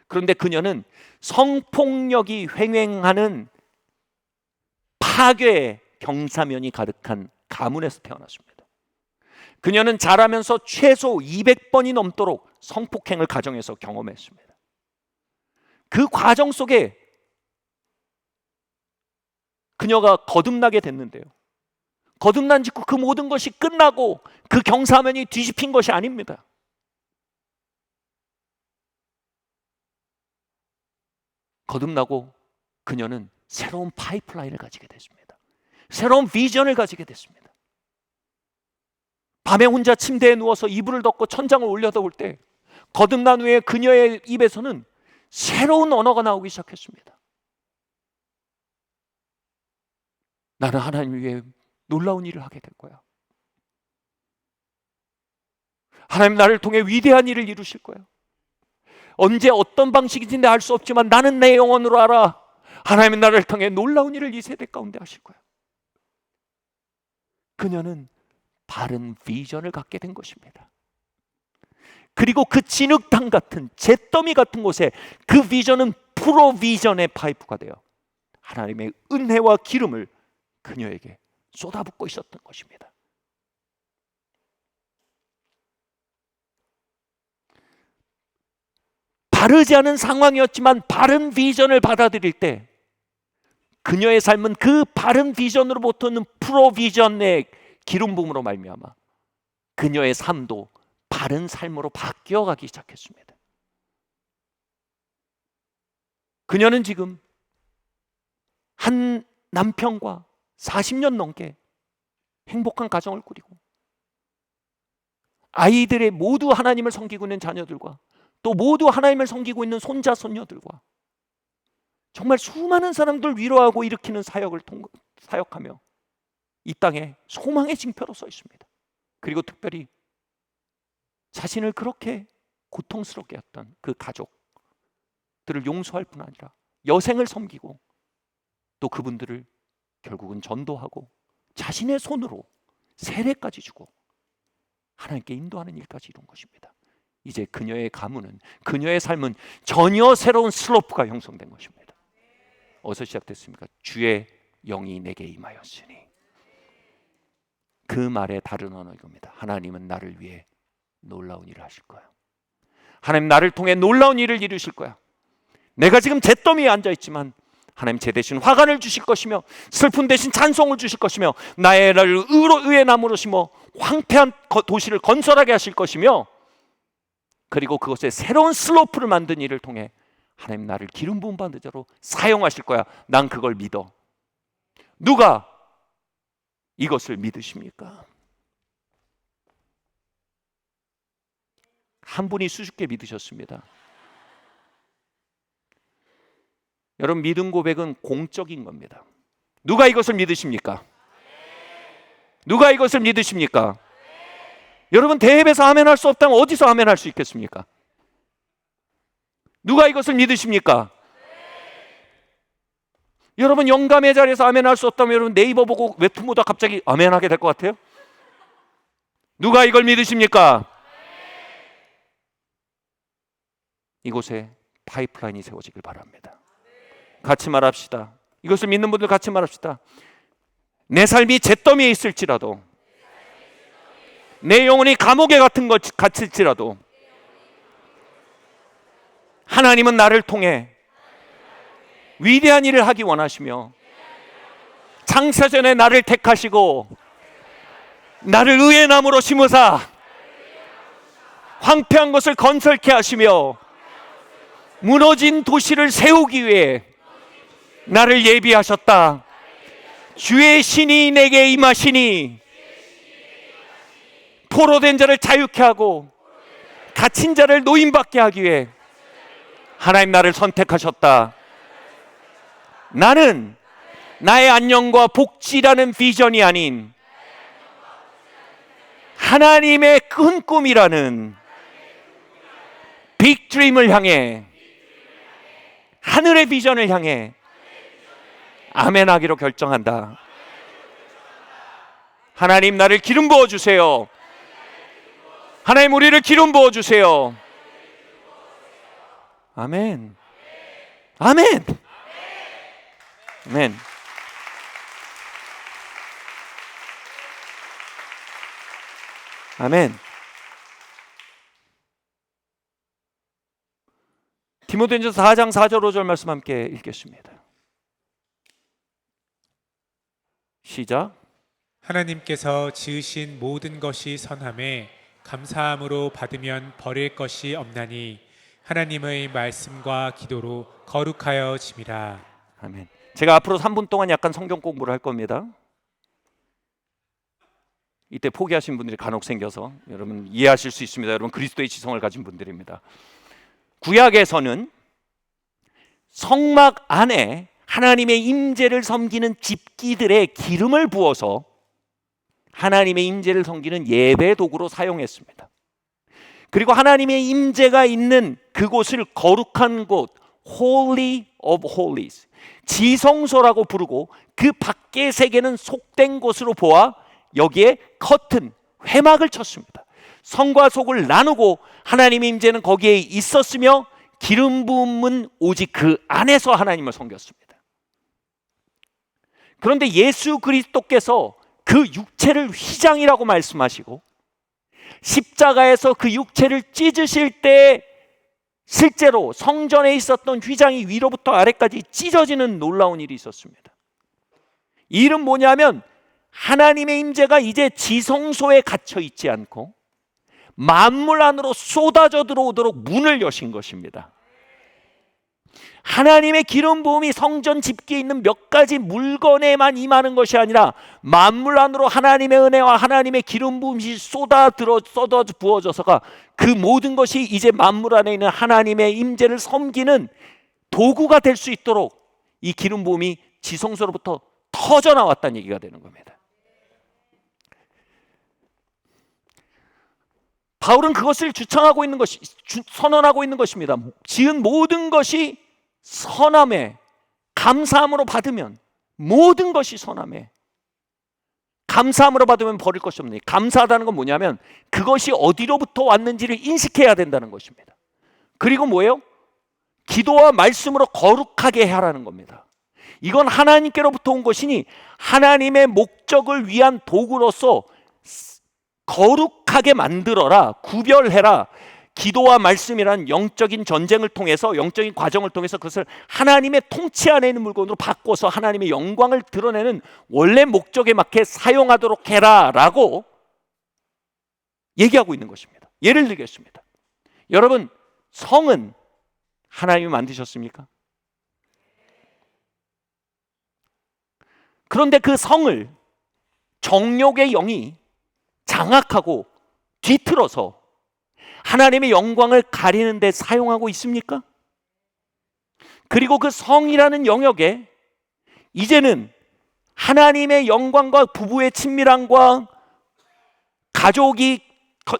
그런데 그녀는 성폭력이 횡행하는 파괴의 경사면이 가득한 가문에서 태어났습니다. 그녀는 자라면서 최소 200번이 넘도록 성폭행을 가정에서 경험했습니다. 그 과정 속에 그녀가 거듭나게 됐는데요. 거듭난 직후 그 모든 것이 끝나고 그 경사면이 뒤집힌 것이 아닙니다. 거듭나고 그녀는 새로운 파이프라인을 가지게 됐습니다. 새로운 비전을 가지게 됐습니다. 밤에 혼자 침대에 누워서 이불을 덮고 천장을 올려다볼 때 거듭난 후에 그녀의 입에서는 새로운 언어가 나오기 시작했습니다. 나는 하나님 위해 놀라운 일을 하게 될 거야. 하나님 나를 통해 위대한 일을 이루실 거야. 언제 어떤 방식인지 알 수 없지만 나는 내 영혼으로 알아. 하나님은 나를 통해 놀라운 일을 이 세대 가운데 하실 거야. 그녀는 바른 비전을 갖게 된 것입니다. 그리고 그 진흙탕 같은 잿더미 같은 곳에 그 비전은 프로비전의 파이프가 되어 하나님의 은혜와 기름을 그녀에게 쏟아붓고 있었던 것입니다. 바르지 않은 상황이었지만 바른 비전을 받아들일 때 그녀의 삶은 그 바른 비전으로부터는 프로비전의 기름 부음으로 말미암아 그녀의 삶도 바른 삶으로 바뀌어가기 시작했습니다. 그녀는 지금 한 남편과 40년 넘게 행복한 가정을 꾸리고 아이들의 모두 하나님을 섬기고 있는 자녀들과 또 모두 하나님을 섬기고 있는 손자 손녀들과 정말 수많은 사람들 위로하고 일으키는 사역하며 이 땅에 소망의 징표로 서 있습니다. 그리고 특별히 자신을 그렇게 고통스럽게 했던 그 가족들을 용서할 뿐 아니라 여생을 섬기고 또 그분들을 결국은 전도하고 자신의 손으로 세례까지 주고 하나님께 인도하는 일까지 이룬 것입니다. 이제 그녀의 가문은, 그녀의 삶은 전혀 새로운 슬로프가 형성된 것입니다. 어디서 시작됐습니까? 주의 영이 내게 임하였으니. 그 말의 다른 언어 이겁니다. 하나님은 나를 위해 놀라운 일을 하실 거야. 하나님 나를 통해 놀라운 일을 이루실 거야. 내가 지금 잿더미에 앉아있지만 하나님 제 대신 화관을 주실 것이며 슬픔 대신 찬송을 주실 것이며 나의 나를 의의 나무로 심어 황폐한 도시를 건설하게 하실 것이며 그리고 그것에 새로운 슬로프를 만든 일을 통해 하나님 나를 기름 부음 받은 자로 사용하실 거야. 난 그걸 믿어. 누가 이것을 믿으십니까? 한 분이 수줍게 믿으셨습니다. 여러분, 믿음 고백은 공적인 겁니다. 누가 이것을 믿으십니까? 누가 이것을 믿으십니까? 여러분, 대회에서 아멘할 수 없다면 어디서 아멘할 수 있겠습니까? 누가 이것을 믿으십니까? 여러분, 영감의 자리에서 아멘할 수 없다면 여러분 네이버 보고 웹툰보다 갑자기 아멘하게 될 것 같아요? 누가 이걸 믿으십니까? 이곳에 파이프라인이 세워지길 바랍니다. 같이 말합시다. 이것을 믿는 분들 같이 말합시다. 내 삶이 잿더미에 있을지라도, 내 영혼이 감옥에 같은 것 갇힐지라도 하나님은 나를 통해 위대한 일을 하기 원하시며 창세전에 나를 택하시고 나를 의의 나무로 심으사 황폐한 것을 건설케 하시며 무너진 도시를 세우기 위해 나를 예비하셨다. 주의 신이 내게 임하시니 포로된 자를 자유케 하고 갇힌 자를 노임받게 하기 위해 하나님 나를 선택하셨다. 나는 나의 안녕과 복지라는 비전이 아닌 하나님의 큰 꿈이라는 빅드림을 향해, 하늘의 비전을 향해 아멘하기로 결정한다. 하나님 나를 기름 부어주세요. 하나님 우리를 기름 부어주세요. 아멘. 아멘. 아멘. 아멘. 디모데전서 4장 4절 5절 말씀 함께 읽겠습니다. 시작.
하나님께서 지으신 모든 것이 선함에 감사함으로 받으면 버릴 것이 없나니 하나님의 말씀과 기도로 거룩하여 짐이라.
아멘. 제가 앞으로 3분 동안 약간 성경 공부를 할 겁니다. 이때 포기하신 분들이 간혹 생겨서 여러분 이해하실 수 있습니다. 여러분 그리스도의 지성을 가진 분들입니다. 구약에서는 성막 안에 하나님의 임재를 섬기는 집기들의 기름을 부어서 하나님의 임재를 섬기는 예배 도구로 사용했습니다. 그리고 하나님의 임재가 있는 그곳을 거룩한 곳, Holy of Holies, 지성소라고 부르고 그 밖의 세계는 속된 곳으로 보아 여기에 커튼, 회막을 쳤습니다. 성과 속을 나누고 하나님의 임재는 거기에 있었으며 기름 부음은 오직 그 안에서 하나님을 섬겼습니다. 그런데 예수 그리스도께서 그 육체를 휘장이라고 말씀하시고 십자가에서 그 육체를 찢으실 때 실제로 성전에 있었던 휘장이 위로부터 아래까지 찢어지는 놀라운 일이 있었습니다. 이 일은 뭐냐면 하나님의 임재가 이제 지성소에 갇혀 있지 않고 만물 안으로 쏟아져 들어오도록 문을 여신 것입니다. 하나님의 기름 부음이 성전 집기에 있는 몇 가지 물건에만 임하는 것이 아니라 만물 안으로 하나님의 은혜와 하나님의 기름 부음이 쏟아 부어져서가 그 모든 것이 이제 만물 안에 있는 하나님의 임재를 섬기는 도구가 될 수 있도록 이 기름 부음이 지성소로부터 터져 나왔다는 얘기가 되는 겁니다. 바울은 그것을 주창하고 있는 것이 선언하고 있는 것입니다. 지은 모든 것이 선함에 감사함으로 받으면 모든 것이 선함에 감사함으로 받으면 버릴 것이 없네. 감사하다는 건 뭐냐면 그것이 어디로부터 왔는지를 인식해야 된다는 것입니다. 그리고 뭐예요? 기도와 말씀으로 거룩하게 하라는 겁니다. 이건 하나님께로부터 온 것이니 하나님의 목적을 위한 도구로서 거룩하게 만들어라, 구별해라. 기도와 말씀이란 영적인 전쟁을 통해서, 영적인 과정을 통해서 그것을 하나님의 통치 안에 있는 물건으로 바꿔서 하나님의 영광을 드러내는 원래 목적에 맞게 사용하도록 해라 라고 얘기하고 있는 것입니다. 예를 들겠습니다. 여러분, 성은 하나님이 만드셨습니까? 그런데 그 성을 정욕의 영이 장악하고 뒤틀어서 하나님의 영광을 가리는 데 사용하고 있습니까? 그리고 그 성이라는 영역에 이제는 하나님의 영광과 부부의 친밀함과 가족이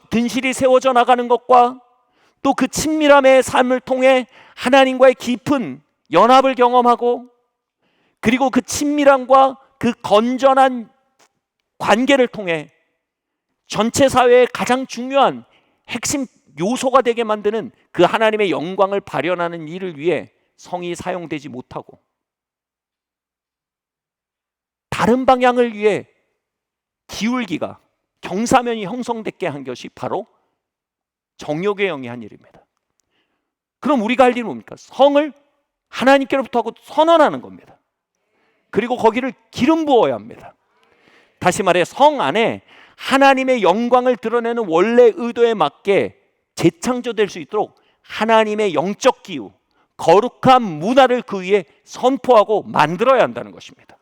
든실이 세워져 나가는 것과 또 그 친밀함의 삶을 통해 하나님과의 깊은 연합을 경험하고 그리고 그 친밀함과 그 건전한 관계를 통해 전체 사회의 가장 중요한 핵심 요소가 되게 만드는 그 하나님의 영광을 발현하는 일을 위해 성이 사용되지 못하고 다른 방향을 위해 기울기가 경사면이 형성되게 한 것이 바로 정욕의 영이 한 일입니다. 그럼 우리가 할 일은 뭡니까? 성을 하나님께로부터 하고 선언하는 겁니다. 그리고 거기를 기름 부어야 합니다. 다시 말해 성 안에 하나님의 영광을 드러내는 원래 의도에 맞게 재창조될 수 있도록 하나님의 영적 기후, 거룩한 문화를 그 위에 선포하고 만들어야 한다는 것입니다.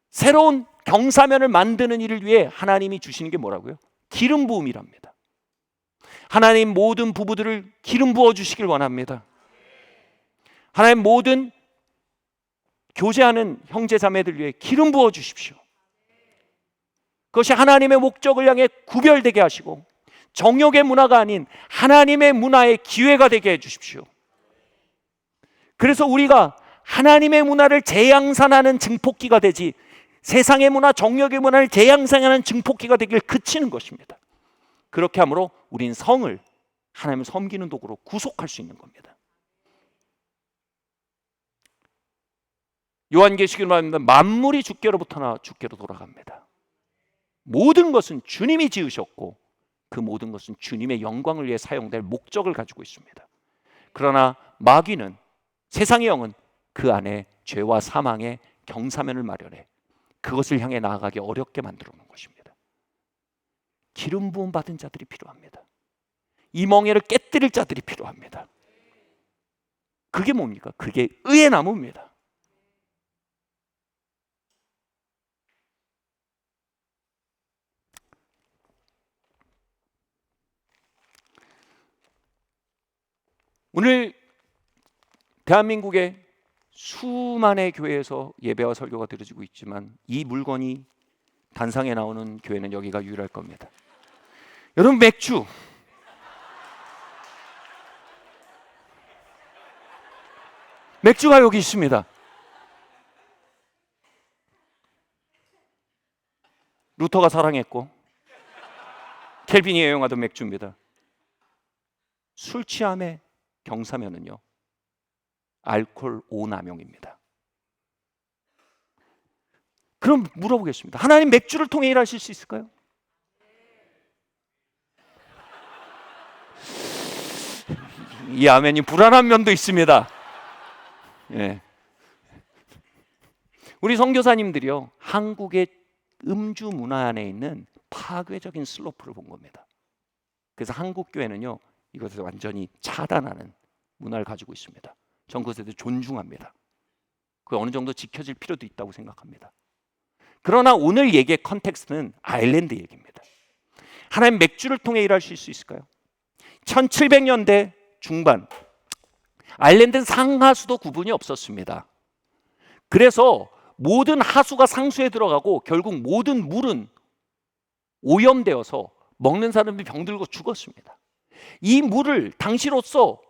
새로운 경사면을 만드는 일을 위해 하나님이 주시는 게 뭐라고요? 기름 부음이랍니다. 하나님 모든 부부들을 기름 부어 주시길 원합니다. 하나님 모든 교제하는 형제 자매들 위해 기름 부어 주십시오. 그것이 하나님의 목적을 향해 구별되게 하시고 정욕의 문화가 아닌 하나님의 문화의 기회가 되게 해 주십시오. 그래서 우리가 하나님의 문화를 재양산하는 증폭기가 되지 세상의 문화, 정욕의 문화를 재양산하는 증폭기가 되길 그치는 것입니다. 그렇게 함으로 우린 성을 하나님을 섬기는 도구로 구속할 수 있는 겁니다. 요한계시록에 말합니다. 만물이 주께로부터 나와 주께로 돌아갑니다. 모든 것은 주님이 지으셨고 그 모든 것은 주님의 영광을 위해 사용될 목적을 가지고 있습니다. 그러나 마귀는, 세상의 영은 그 안에 죄와 사망의 경사면을 마련해 그것을 향해 나아가기 어렵게 만들어 놓은 것입니다. 기름 부음 받은 자들이 필요합니다. 이 멍에를 깨뜨릴 자들이 필요합니다. 그게 뭡니까? 그게 의의 나무입니다. 오늘 대한민국의 수많은 교회에서 예배와 설교가 드려지고 있지만 이 물건이 단상에 나오는 교회는 여기가 유일할 겁니다. 여러분, 맥주가 여기 있습니다. 루터가 사랑했고 켈빈이 애용하던 맥주입니다. 술 취함의 경사면은요, 알코올 오남용입니다. 그럼 물어보겠습니다. 하나님 맥주를 통해 일하실 수 있을까요? 이 아멘이 불안한 면도 있습니다. 예. 우리 선교사님들이요, 한국의 음주 문화 안에 있는 파괴적인 슬로프를 본 겁니다. 그래서 한국 교회는요, 이것을 완전히 차단하는 문화를 가지고 있습니다. 전 그것에 대해 존중합니다. 그 어느 정도 지켜질 필요도 있다고 생각합니다. 그러나 오늘 얘기의 컨텍스트는 아일랜드 얘기입니다. 하나님 맥주를 통해 일하실 수 있을까요? 1700년대 중반, 아일랜드는 상하수도 구분이 없었습니다. 그래서 모든 하수가 상수에 들어가고 결국 모든 물은 오염되어서 먹는 사람이 병들고 죽었습니다. 이 물을 당시로서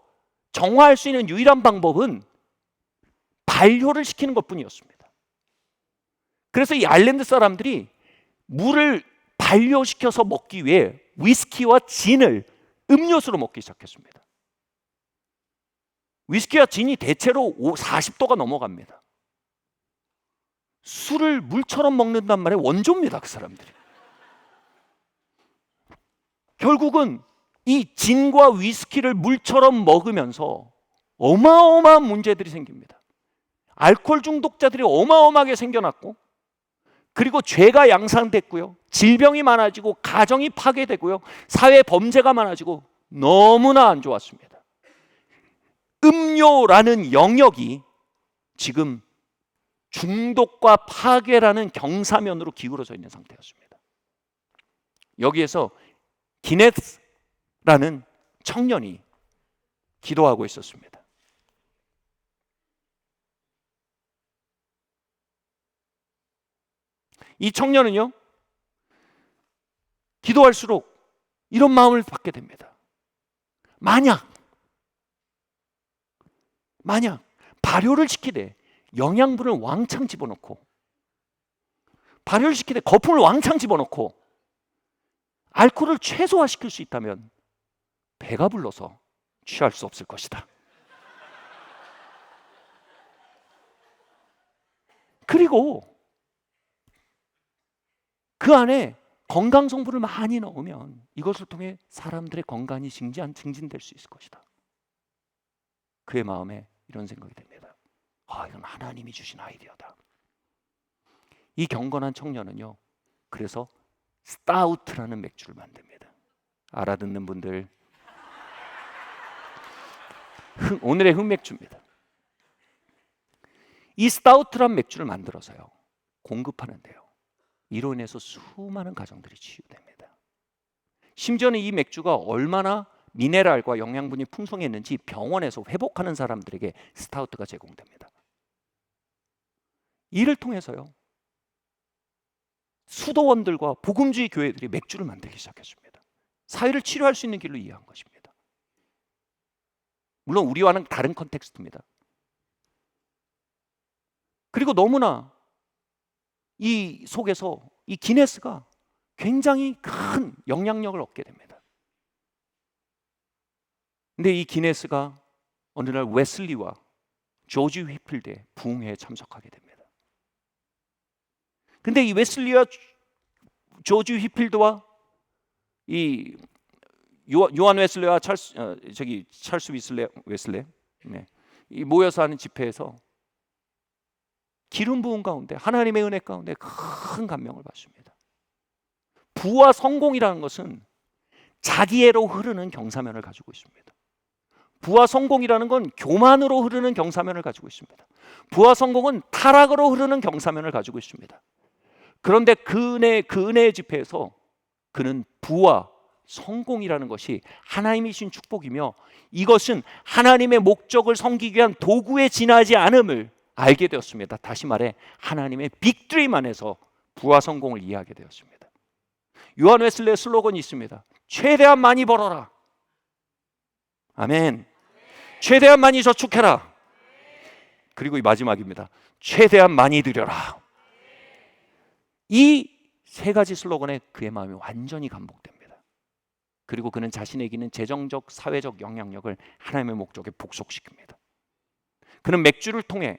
정화할 수 있는 유일한 방법은 발효를 시키는 것뿐이었습니다. 그래서 이 아일랜드 사람들이 물을 발효시켜서 먹기 위해 위스키와 진을 음료수로 먹기 시작했습니다. 위스키와 진이 대체로 40도가 넘어갑니다. 술을 물처럼 먹는단 말의 원조입니다, 그 사람들이. 결국은 이 진과 위스키를 물처럼 먹으면서 어마어마한 문제들이 생깁니다. 알코올 중독자들이 어마어마하게 생겨났고, 그리고 죄가 양산됐고요, 질병이 많아지고 가정이 파괴되고요, 사회 범죄가 많아지고 너무나 안 좋았습니다. 음료라는 영역이 지금 중독과 파괴라는 경사면으로 기울어져 있는 상태였습니다. 여기에서 기네스라는 청년이 기도하고 있었습니다. 이 청년은요, 기도할수록 이런 마음을 받게 됩니다. 만약 발효를 시키되 영양분을 왕창 집어넣고, 발효를 시키되 거품을 왕창 집어넣고 알코올을 최소화시킬 수 있다면 배가 불러서 취할 수 없을 것이다. 그리고 그 안에 건강 성분을 많이 넣으면 이것을 통해 사람들의 건강이 증진될 수 있을 것이다. 그의 마음에 이런 생각이 듭니다. 이건 하나님이 주신 아이디어다. 이 경건한 청년은요, 그래서 스타우트라는 맥주를 만듭니다. 알아듣는 분들, 오늘의 흑맥주입니다. 이 스타우트란 맥주를 만들어서요, 공급하는데요, 이로 인해서 수많은 가정들이 치유됩니다. 심지어는 이 맥주가 얼마나 미네랄과 영양분이 풍성했는지 병원에서 회복하는 사람들에게 스타우트가 제공됩니다. 이를 통해서요, 수도원들과 복음주의 교회들이 맥주를 만들기 시작했습니다. 사회를 치료할 수 있는 길로 이해한 것입니다. 물론 우리와는 다른 컨텍스트입니다. 그리고 너무나 이 속에서 이 기네스가 굉장히 큰 영향력을 얻게 됩니다. 근데 이 기네스가 어느 날 웨슬리와 조지 휘필드의 부흥회에 참석하게 됩니다. 근데 이 웨슬리와 조지 휘필드와 이 요한 웨슬레와 찰스 웨슬레 네. 이 모여서 하는 집회에서 기름 부은 가운데 하나님의 은혜 가운데 큰 감명을 받습니다. 부와 성공이라는 것은 자기애로 흐르는 경사면을 가지고 있습니다. 부와 성공이라는 건 교만으로 흐르는 경사면을 가지고 있습니다. 부와 성공은 타락으로 흐르는 경사면을 가지고 있습니다. 그런데 그 은혜의 집회에서 그는 부와 성공이라는 것이 하나님이 주신 축복이며 이것은 하나님의 목적을 섬기기 위한 도구에 지나지 않음을 알게 되었습니다. 다시 말해 하나님의 빅드림 안에서 부와 성공을 이해하게 되었습니다. 요한 웨슬레의 슬로건이 있습니다. 최대한 많이 벌어라. 아멘. 최대한 많이 저축해라. 그리고 이 마지막입니다. 최대한 많이 드려라. 이 세 가지 슬로건에 그의 마음이 완전히 감복됩니다. 그리고 그는 자신에게 있는 재정적, 사회적 영향력을 하나님의 목적에 복속시킵니다. 그는 맥주를 통해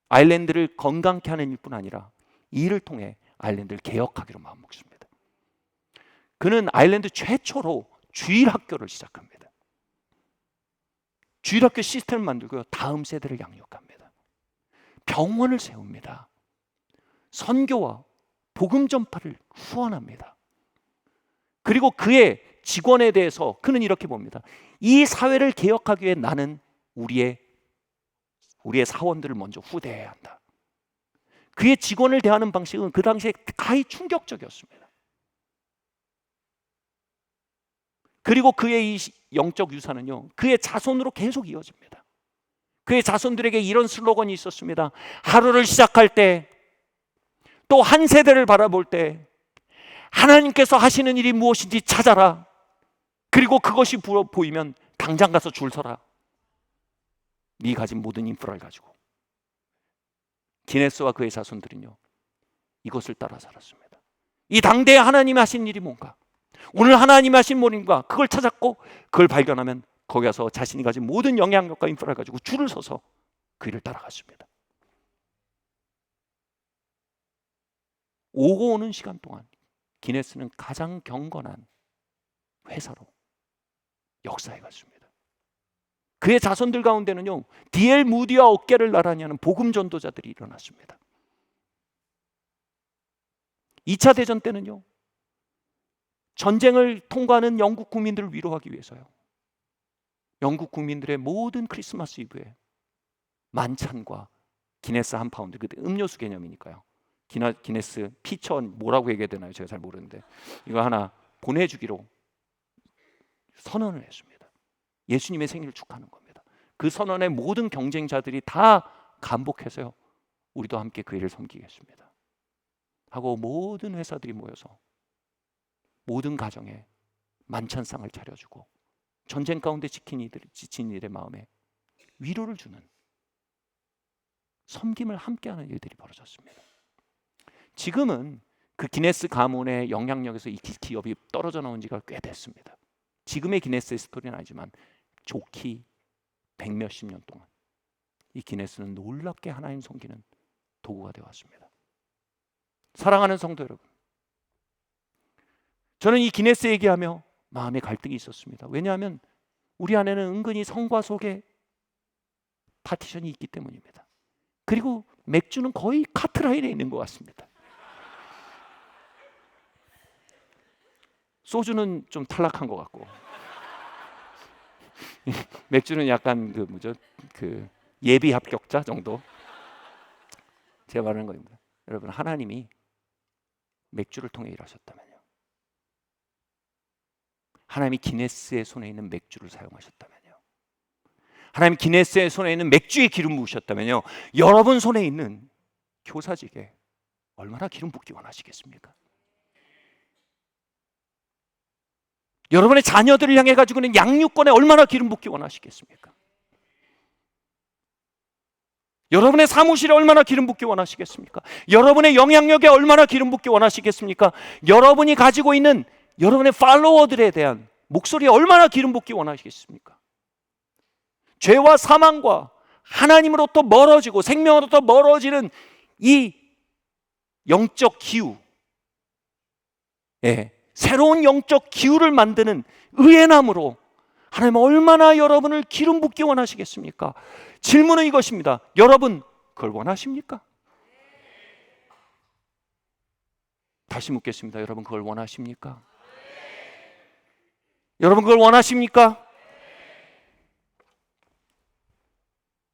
아일랜드를 건강케 하는 일뿐 아니라 이 일을 통해 아일랜드를 개혁하기로 마음먹습니다. 그는 아일랜드 최초로 주일학교를 시작합니다. 주일학교 시스템을 만들고요. 다음 세대를 양육합니다. 병원을 세웁니다. 선교와 복음 전파를 후원합니다. 그리고 그의 직원에 대해서 그는 이렇게 봅니다. 이 사회를 개혁하기 위해 나는 우리의 사원들을 먼저 후대해야 한다. 그의 직원을 대하는 방식은 그 당시에 가히 충격적이었습니다. 그리고 그의 이 영적 유산은요, 그의 자손으로 계속 이어집니다. 그의 자손들에게 이런 슬로건이 있었습니다. 하루를 시작할 때, 또 한 세대를 바라볼 때 하나님께서 하시는 일이 무엇인지 찾아라. 그리고 그것이 보이면 당장 가서 줄 서라. 네 가진 모든 인프라를 가지고. 기네스와 그의 자손들은요, 이것을 따라 살았습니다. 이 당대에 하나님이 하신 일이 뭔가, 오늘 하나님이 하신 뭔가, 그걸 찾았고 그걸 발견하면 거기 가서 자신이 가진 모든 영향력과 인프라를 가지고 줄을 서서 그 일을 따라갔습니다. 오고 오는 시간 동안 기네스는 가장 경건한 회사로 역사해 갔습니다. 그의 자손들 가운데는요, D.L. 무디와 어깨를 나란히 하는 복음 전도자들이 일어났습니다. 2차 대전 때는요, 전쟁을 통과하는 영국 국민들을 위로하기 위해서요, 영국 국민들의 모든 크리스마스 이브에 만찬과 기네스 한 파운드, 그때 음료수 개념이니까요, 기네스 피처 뭐라고 얘기해야 되나요? 제가 잘 모르는데 이거 하나 보내주기로 선언을 했습니다. 예수님의 생일을 축하하는 겁니다. 그 선언에 모든 경쟁자들이 다 감복해서요, 우리도 함께 그 일을 섬기겠습니다 하고 모든 회사들이 모여서 모든 가정에 만찬상을 차려주고 전쟁 가운데 지친 이들의 마음에 위로를 주는 섬김을 함께하는 일들이 벌어졌습니다. 지금은 그 기네스 가문의 영향력에서 이 기업이 떨어져 나온 지가 꽤 됐습니다. 지금의 기네스의 스토리는 아니지만 좋기 100몇십 년 동안 이 기네스는 놀랍게 하나님 섬기는 도구가 되었습니다. 사랑하는 성도 여러분, 저는 이 기네스 얘기하며 마음에 갈등이 있었습니다. 왜냐하면 우리 안에는 은근히 성과 속에 파티션이 있기 때문입니다. 그리고 맥주는 거의 카트라인에 있는 것 같습니다. 소주는 좀 탈락한 것 같고 맥주는 약간 그 예비 합격자 정도. 제가 말하는 겁니다. 여러분, 하나님이 맥주를 통해 일하셨다면요, 하나님이 기네스의 손에 있는 맥주를 사용하셨다면요, 하나님이 기네스의 손에 있는 맥주에 기름 부으셨다면요, 여러분 손에 있는 교사직에 얼마나 기름 붓기 원하시겠습니까? 여러분의 자녀들을 향해 가지고 있는 양육권에 얼마나 기름 붓기 원하시겠습니까? 여러분의 사무실에 얼마나 기름 붓기 원하시겠습니까? 여러분의 영향력에 얼마나 기름 붓기 원하시겠습니까? 여러분이 가지고 있는 여러분의 팔로워들에 대한 목소리에 얼마나 기름 붓기 원하시겠습니까? 죄와 사망과 하나님으로부터 멀어지고 생명으로부터 멀어지는 이 영적 기후, 새로운 영적 기후를 만드는 의의 나무로 하나님 얼마나 여러분을 기름 붓기 원하시겠습니까? 질문은 이것입니다. 여러분 그걸 원하십니까? 다시 묻겠습니다. 여러분 그걸 원하십니까? 여러분 그걸 원하십니까?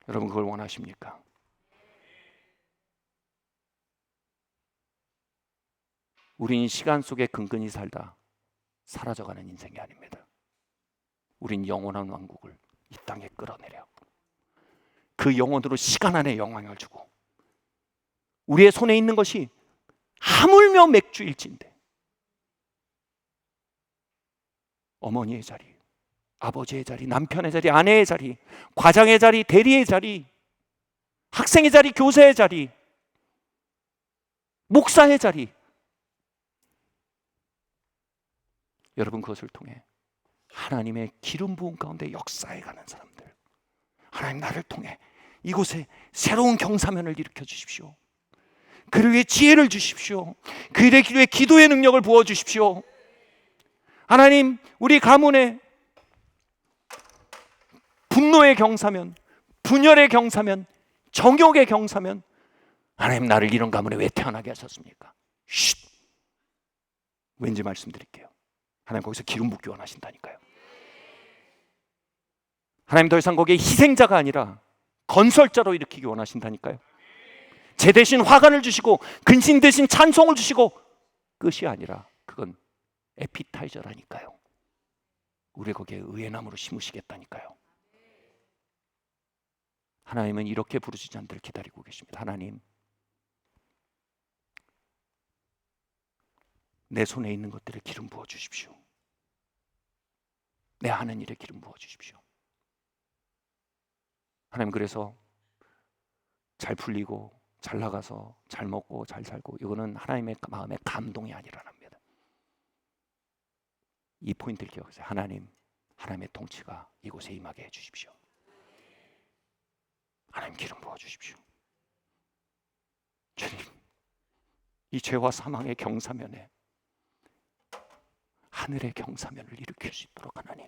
여러분 그걸 원하십니까? 우린 시간 속에 근근히 살다 사라져가는 인생이 아닙니다. 우린 영원한 왕국을 이 땅에 끌어내려 그 영혼으로 시간 안에 영향을 주고, 우리의 손에 있는 것이 하물며 맥주일진데 어머니의 자리, 아버지의 자리, 남편의 자리, 아내의 자리, 과장의 자리, 대리의 자리, 학생의 자리, 교사의 자리, 목사의 자리, 여러분 그것을 통해 하나님의 기름 부음 가운데 역사해 가는 사람들, 하나님 나를 통해 이곳에 새로운 경사면을 일으켜 주십시오. 그를 위해 지혜를 주십시오. 그들의 위해 기도의 능력을 부어 주십시오. 하나님 우리 가문에 분노의 경사면, 분열의 경사면, 정욕의 경사면, 하나님 나를 이런 가문에 왜 태어나게 하셨습니까? 쉿! 왠지 말씀드릴게요. 하나님 거기서 기름 붓기 원하신다니까요. 하나님 더 이상 거기에 희생자가 아니라 건설자로 일으키기 원하신다니까요. 제 대신 화관을 주시고 근신 대신 찬송을 주시고 끝이 아니라 그건 에피타이저라니까요. 우리 거기에 의의 나무로 심으시겠다니까요. 하나님은 이렇게 부르시지 않들 기다리고 계십니다. 하나님 내 손에 있는 것들에 기름 부어 주십시오. 내 하는 일에 기름 부어 주십시오. 하나님 그래서 잘 풀리고 잘 나가서 잘 먹고 잘 살고 이거는 하나님의 마음의 감동이 아니라랍니다. 이 포인트를 기억하세요. 하나님의 통치가 이곳에 임하게 해주십시오. 하나님 기름 부어 주십시오. 주님 이 죄와 사망의 경사면에 하늘의 경사면을 일으킬 수 있도록 하나님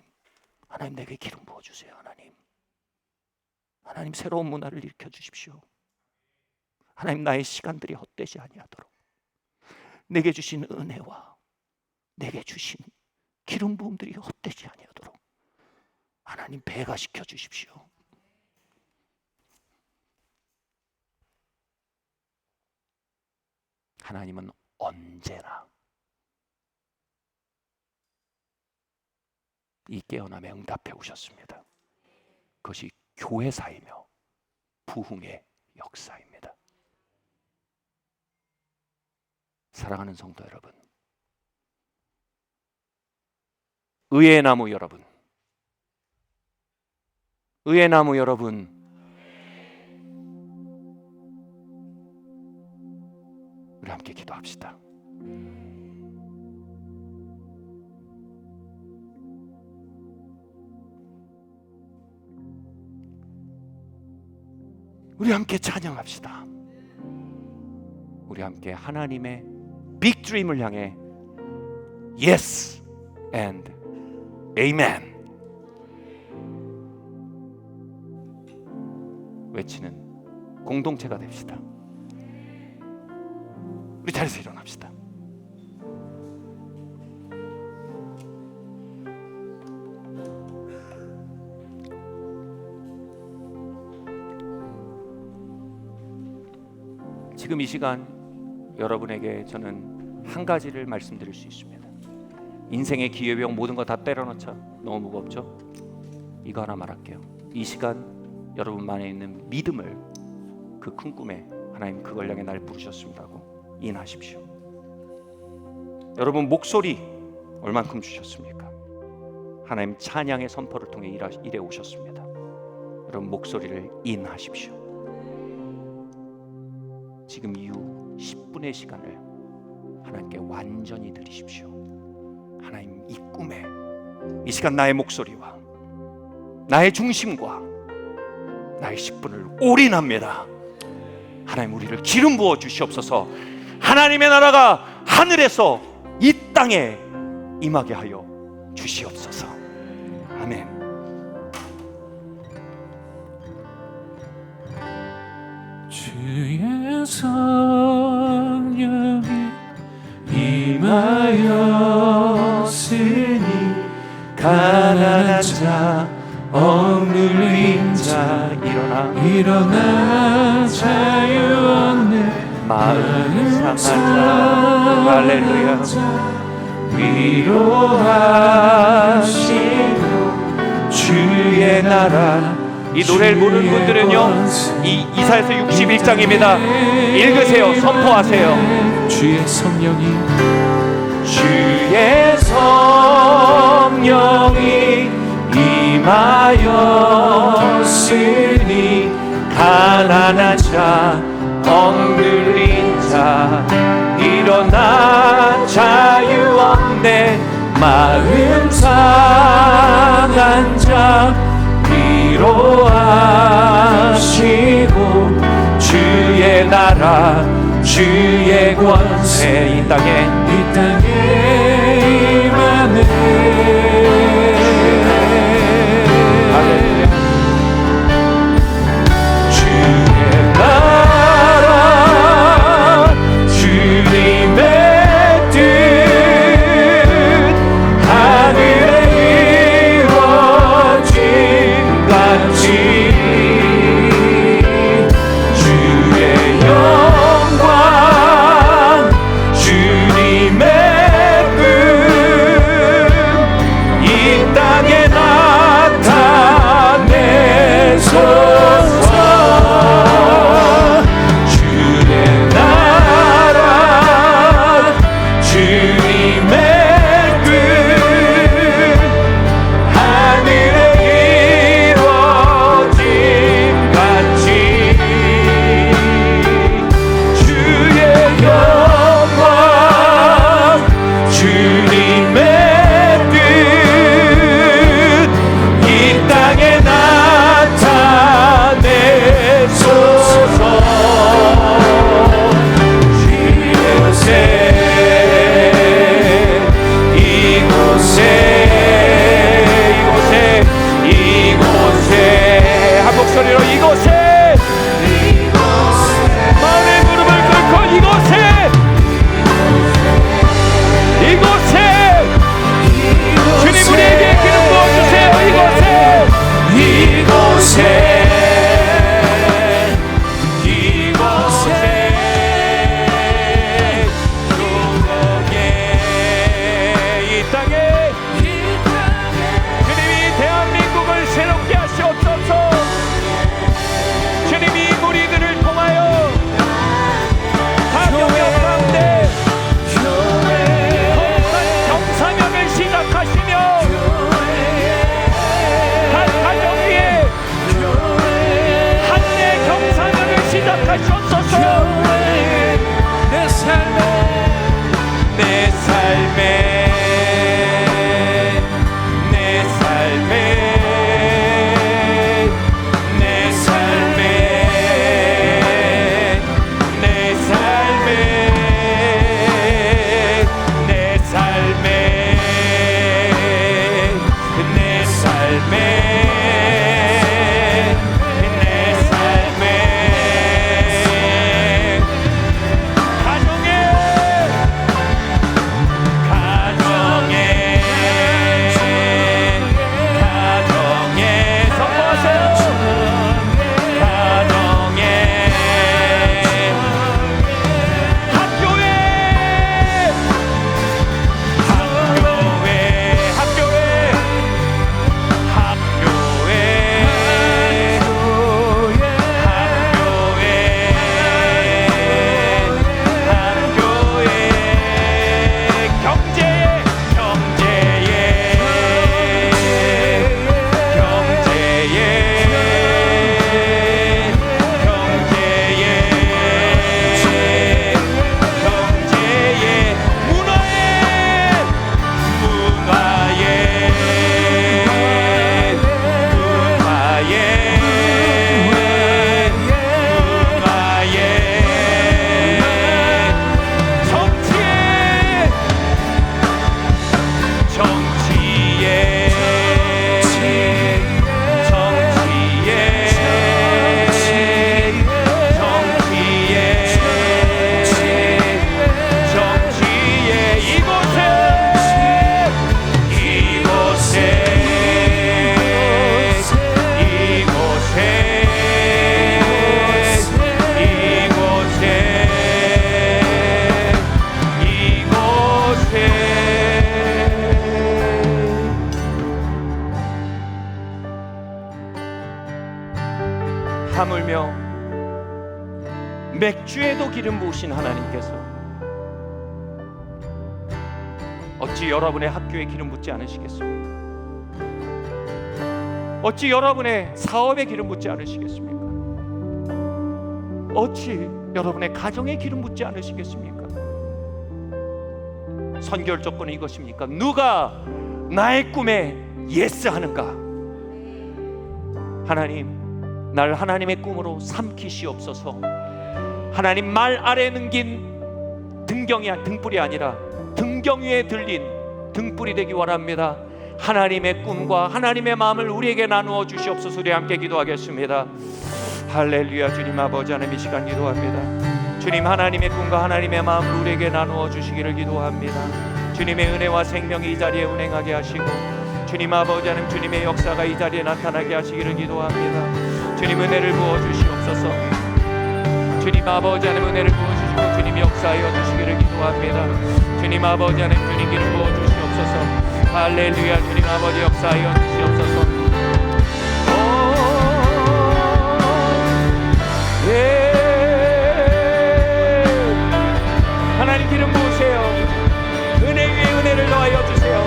내게 기름 부어 주세요. 하나님 새로운 문화를 일으켜 주십시오. 하나님 나의 시간들이 헛되지 아니하도록 내게 주신 은혜와 내게 주신 기름 부음들이 헛되지 아니하도록 하나님 배가시켜 주십시오. 하나님은 언제나 이 깨어남에 응답해 오셨습니다. 그것이 교회사이며 부흥의 역사입니다. 사랑하는 성도 여러분, 의의 나무 여러분, 의의 나무 여러분, 우리 함께 기도합시다. 우리 함께 찬양합시다. 우리 함께 하나님의 빅 드림을 향해 Yes and Amen 외치는 공동체가 됩시다. 우리 자리에서 일어납시다. 지금 이 시간 여러분에게 저는 한 가지를 말씀드릴 수 있습니다. 인생의 기회비용 모든 거 다 때려넣자 너무 무겁죠? 이거 하나 말할게요. 이 시간 여러분 안에 있는 믿음을, 그 큰 꿈에 하나님 그걸 향해 날 부르셨습니다고 인하십시오. 여러분 목소리 얼만큼 주셨습니까? 하나님 찬양의 선포를 통해 일해 오셨습니다. 여러분 목소리를 인하십시오. 지금 이후 10분의 시간을 하나님께 완전히 드리십시오. 하나님 이 꿈에 이 시간 나의 목소리와 나의 중심과 나의 10분을 올인합니다. 하나님 우리를 기름 부어 주시옵소서. 하나님의 나라가 하늘에서 이 땅에 임하게 하여 주시옵소서. 아멘.
주의 성령이 임하였으니 가난한 자 억눌린 자 일어나 자유 얻네
마음 상한 자 할렐루야
위로하시고 주의 나라.
이 노래를 모르는 분들은요 이 이사야서 61장입니다. 읽으세요. 선포하세요.
주의 성령이
주의 성령이 임하였으니 가난한 자 억눌린 자 일어나 자유 얻네 마음 상한 자 위로하시고 주의 나라 주의 권세 이 땅에
임하네.
주의 나라 주님의 뜻 하늘에 이루어진 같이 주의 영광 주님의 하물며 맥주에도 기름 부으신 하나님께서 어찌 여러분의 학교에 기름 붓지 않으시겠습니까? 어찌 여러분의 사업에 기름 붓지 않으시겠습니까? 어찌 여러분의 가정에 기름 붓지 않으시겠습니까? 선결 조건은 이것입니까? 누가 나의 꿈에 예스 하는가? 하나님, 날 하나님의 꿈으로 삼키시옵소서. 하나님 말 아래 능긴 등불이 아니라 등경 위에 들린 등불이 되기 원합니다. 하나님의 꿈과 하나님의 마음을 우리에게 나누어 주시옵소서. 우리 함께 기도하겠습니다. 할렐루야. 주님 아버지 하나님, 이 시간 기도합니다. 주님, 하나님의 꿈과 하나님의 마음을 우리에게 나누어 주시기를 기도합니다. 주님의 은혜와 생명이 이 자리에 운행하게 하시고, 주님 아버지 하나님, 주님의 역사가 이 자리에 나타나게 하시기를 기도합니다. 주님 은혜를 부어 주시옵소서. 주님 아버지 하나님, 은혜를 부어 주시고 주님 역사하여 주시기를 기도합니다. 주님 아버지 하나님, 주님 기름 부어 주시옵소서. 할렐루야. 주님 아버지 역사하여 주시옵소서. 하나님 기름 부으세요. 은혜 위에 은혜를 더하여 주세요.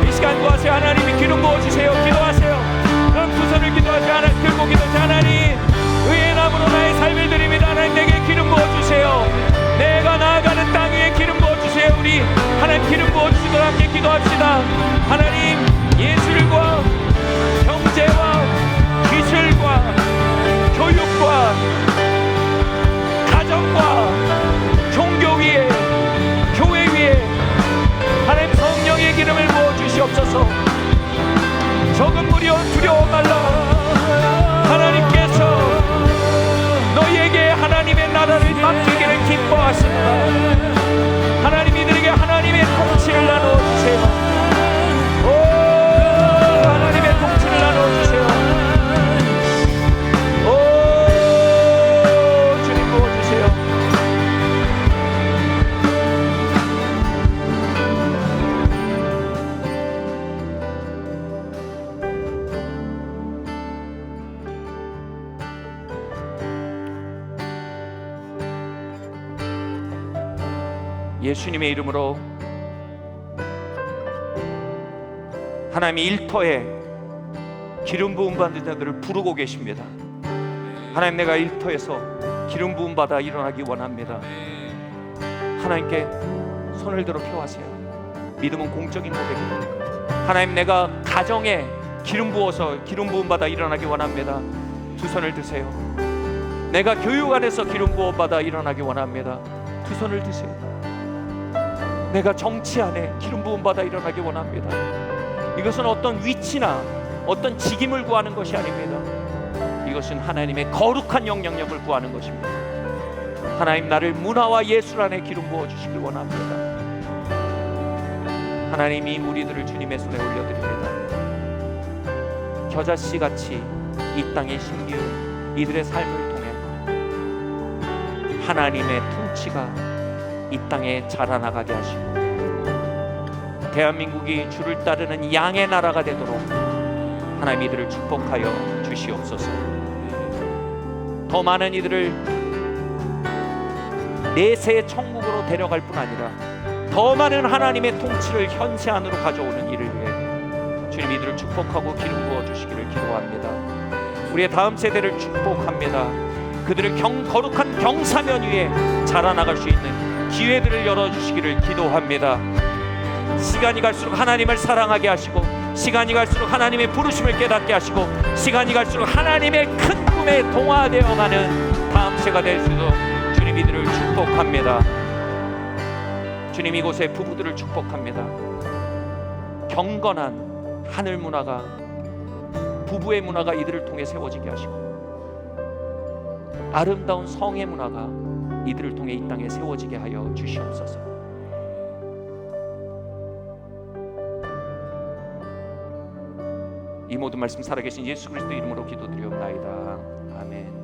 이 시간 구하세요. 하나님이 기름 부어주세요. 기도하세요. 그럼 두 손을 기도하세요. 하나님 들고 기도하세요. 하나님, 의의 나무로 나의 삶을 드립니다. 하나님 내게 기름 부어주세요. 내가 나아가는 땅 위에 기름 부어주세요. 우리 하나님 기름 부어주시도록 함께 기도합시다. 하나님, 예술과 경제와 기술과 교육과 가정과 종교 위에 교회 위에 하나님 성령의 기름을 부어 주시옵소서. 적은 무리여 두려워 말라. 하나님께서 너희에게 하나님의 나라를 맡기기를 기뻐하십니다. 하나님, 이들에게 하나님의 통치를 나누어 주세요. 오, 하나님의 통치를 나누어 주세요. 오, 주님 부어 주세요. 예수님의 이름으로 하나님이 일터에 기름 부음 받는 자들을 부르고 계십니다. 하나님, 내가 일터에서 기름 부음 받아 일어나기 원합니다. 하나님께 손을 들어 표하세요. 믿음은 공적인 고백입니다. 하나님, 내가 가정에 기름 부어서 기름 부음 받아 일어나기 원합니다. 두 손을 드세요. 내가 교육 안에서 기름 부어 받아 일어나기 원합니다. 두 손을 드세요. 내가 정치 안에 기름 부음 받아 일어나기 원합니다. 이것은 어떤 위치나 어떤 직임을 구하는 것이 아닙니다. 이것은 하나님의 거룩한 영향력을 구하는 것입니다. 하나님, 나를 문화와 예술 안에 기름 부어 주시길 원합니다. 하나님, 이 무리들을 주님의 손에 올려드립니다. 겨자씨 같이 이 땅에 심기운 이들의 삶을 통해 하나님의 통치가 이 땅에 자라나가게 하시고, 대한민국이 주를 따르는 양의 나라가 되도록 하나님 이들을 축복하여 주시옵소서. 더 많은 이들을 내세의 천국으로 데려갈 뿐 아니라 더 많은 하나님의 통치를 현세 안으로 가져오는 일을 위해 주님 이들을 축복하고 기름 부어 주시기를 기도합니다. 우리의 다음 세대를 축복합니다. 그들을 거룩한 경사면 위에 자라나갈 수 있는 기회들을 열어주시기를 기도합니다. 시간이 갈수록 하나님을 사랑하게 하시고, 시간이 갈수록 하나님의 부르심을 깨닫게 하시고, 시간이 갈수록 하나님의 큰 꿈에 동화되어가는 다음 세가 될 수 있도록 주님 이들을 축복합니다. 주님, 이곳의 부부들을 축복합니다. 경건한 하늘 문화가, 부부의 문화가 이들을 통해 세워지게 하시고, 아름다운 성의 문화가 이들을 통해 이 땅에 세워지게 하여 주시옵소서. 이 모든 말씀 살아계신 예수 그리스도 이름으로 기도드리옵나이다. 아멘.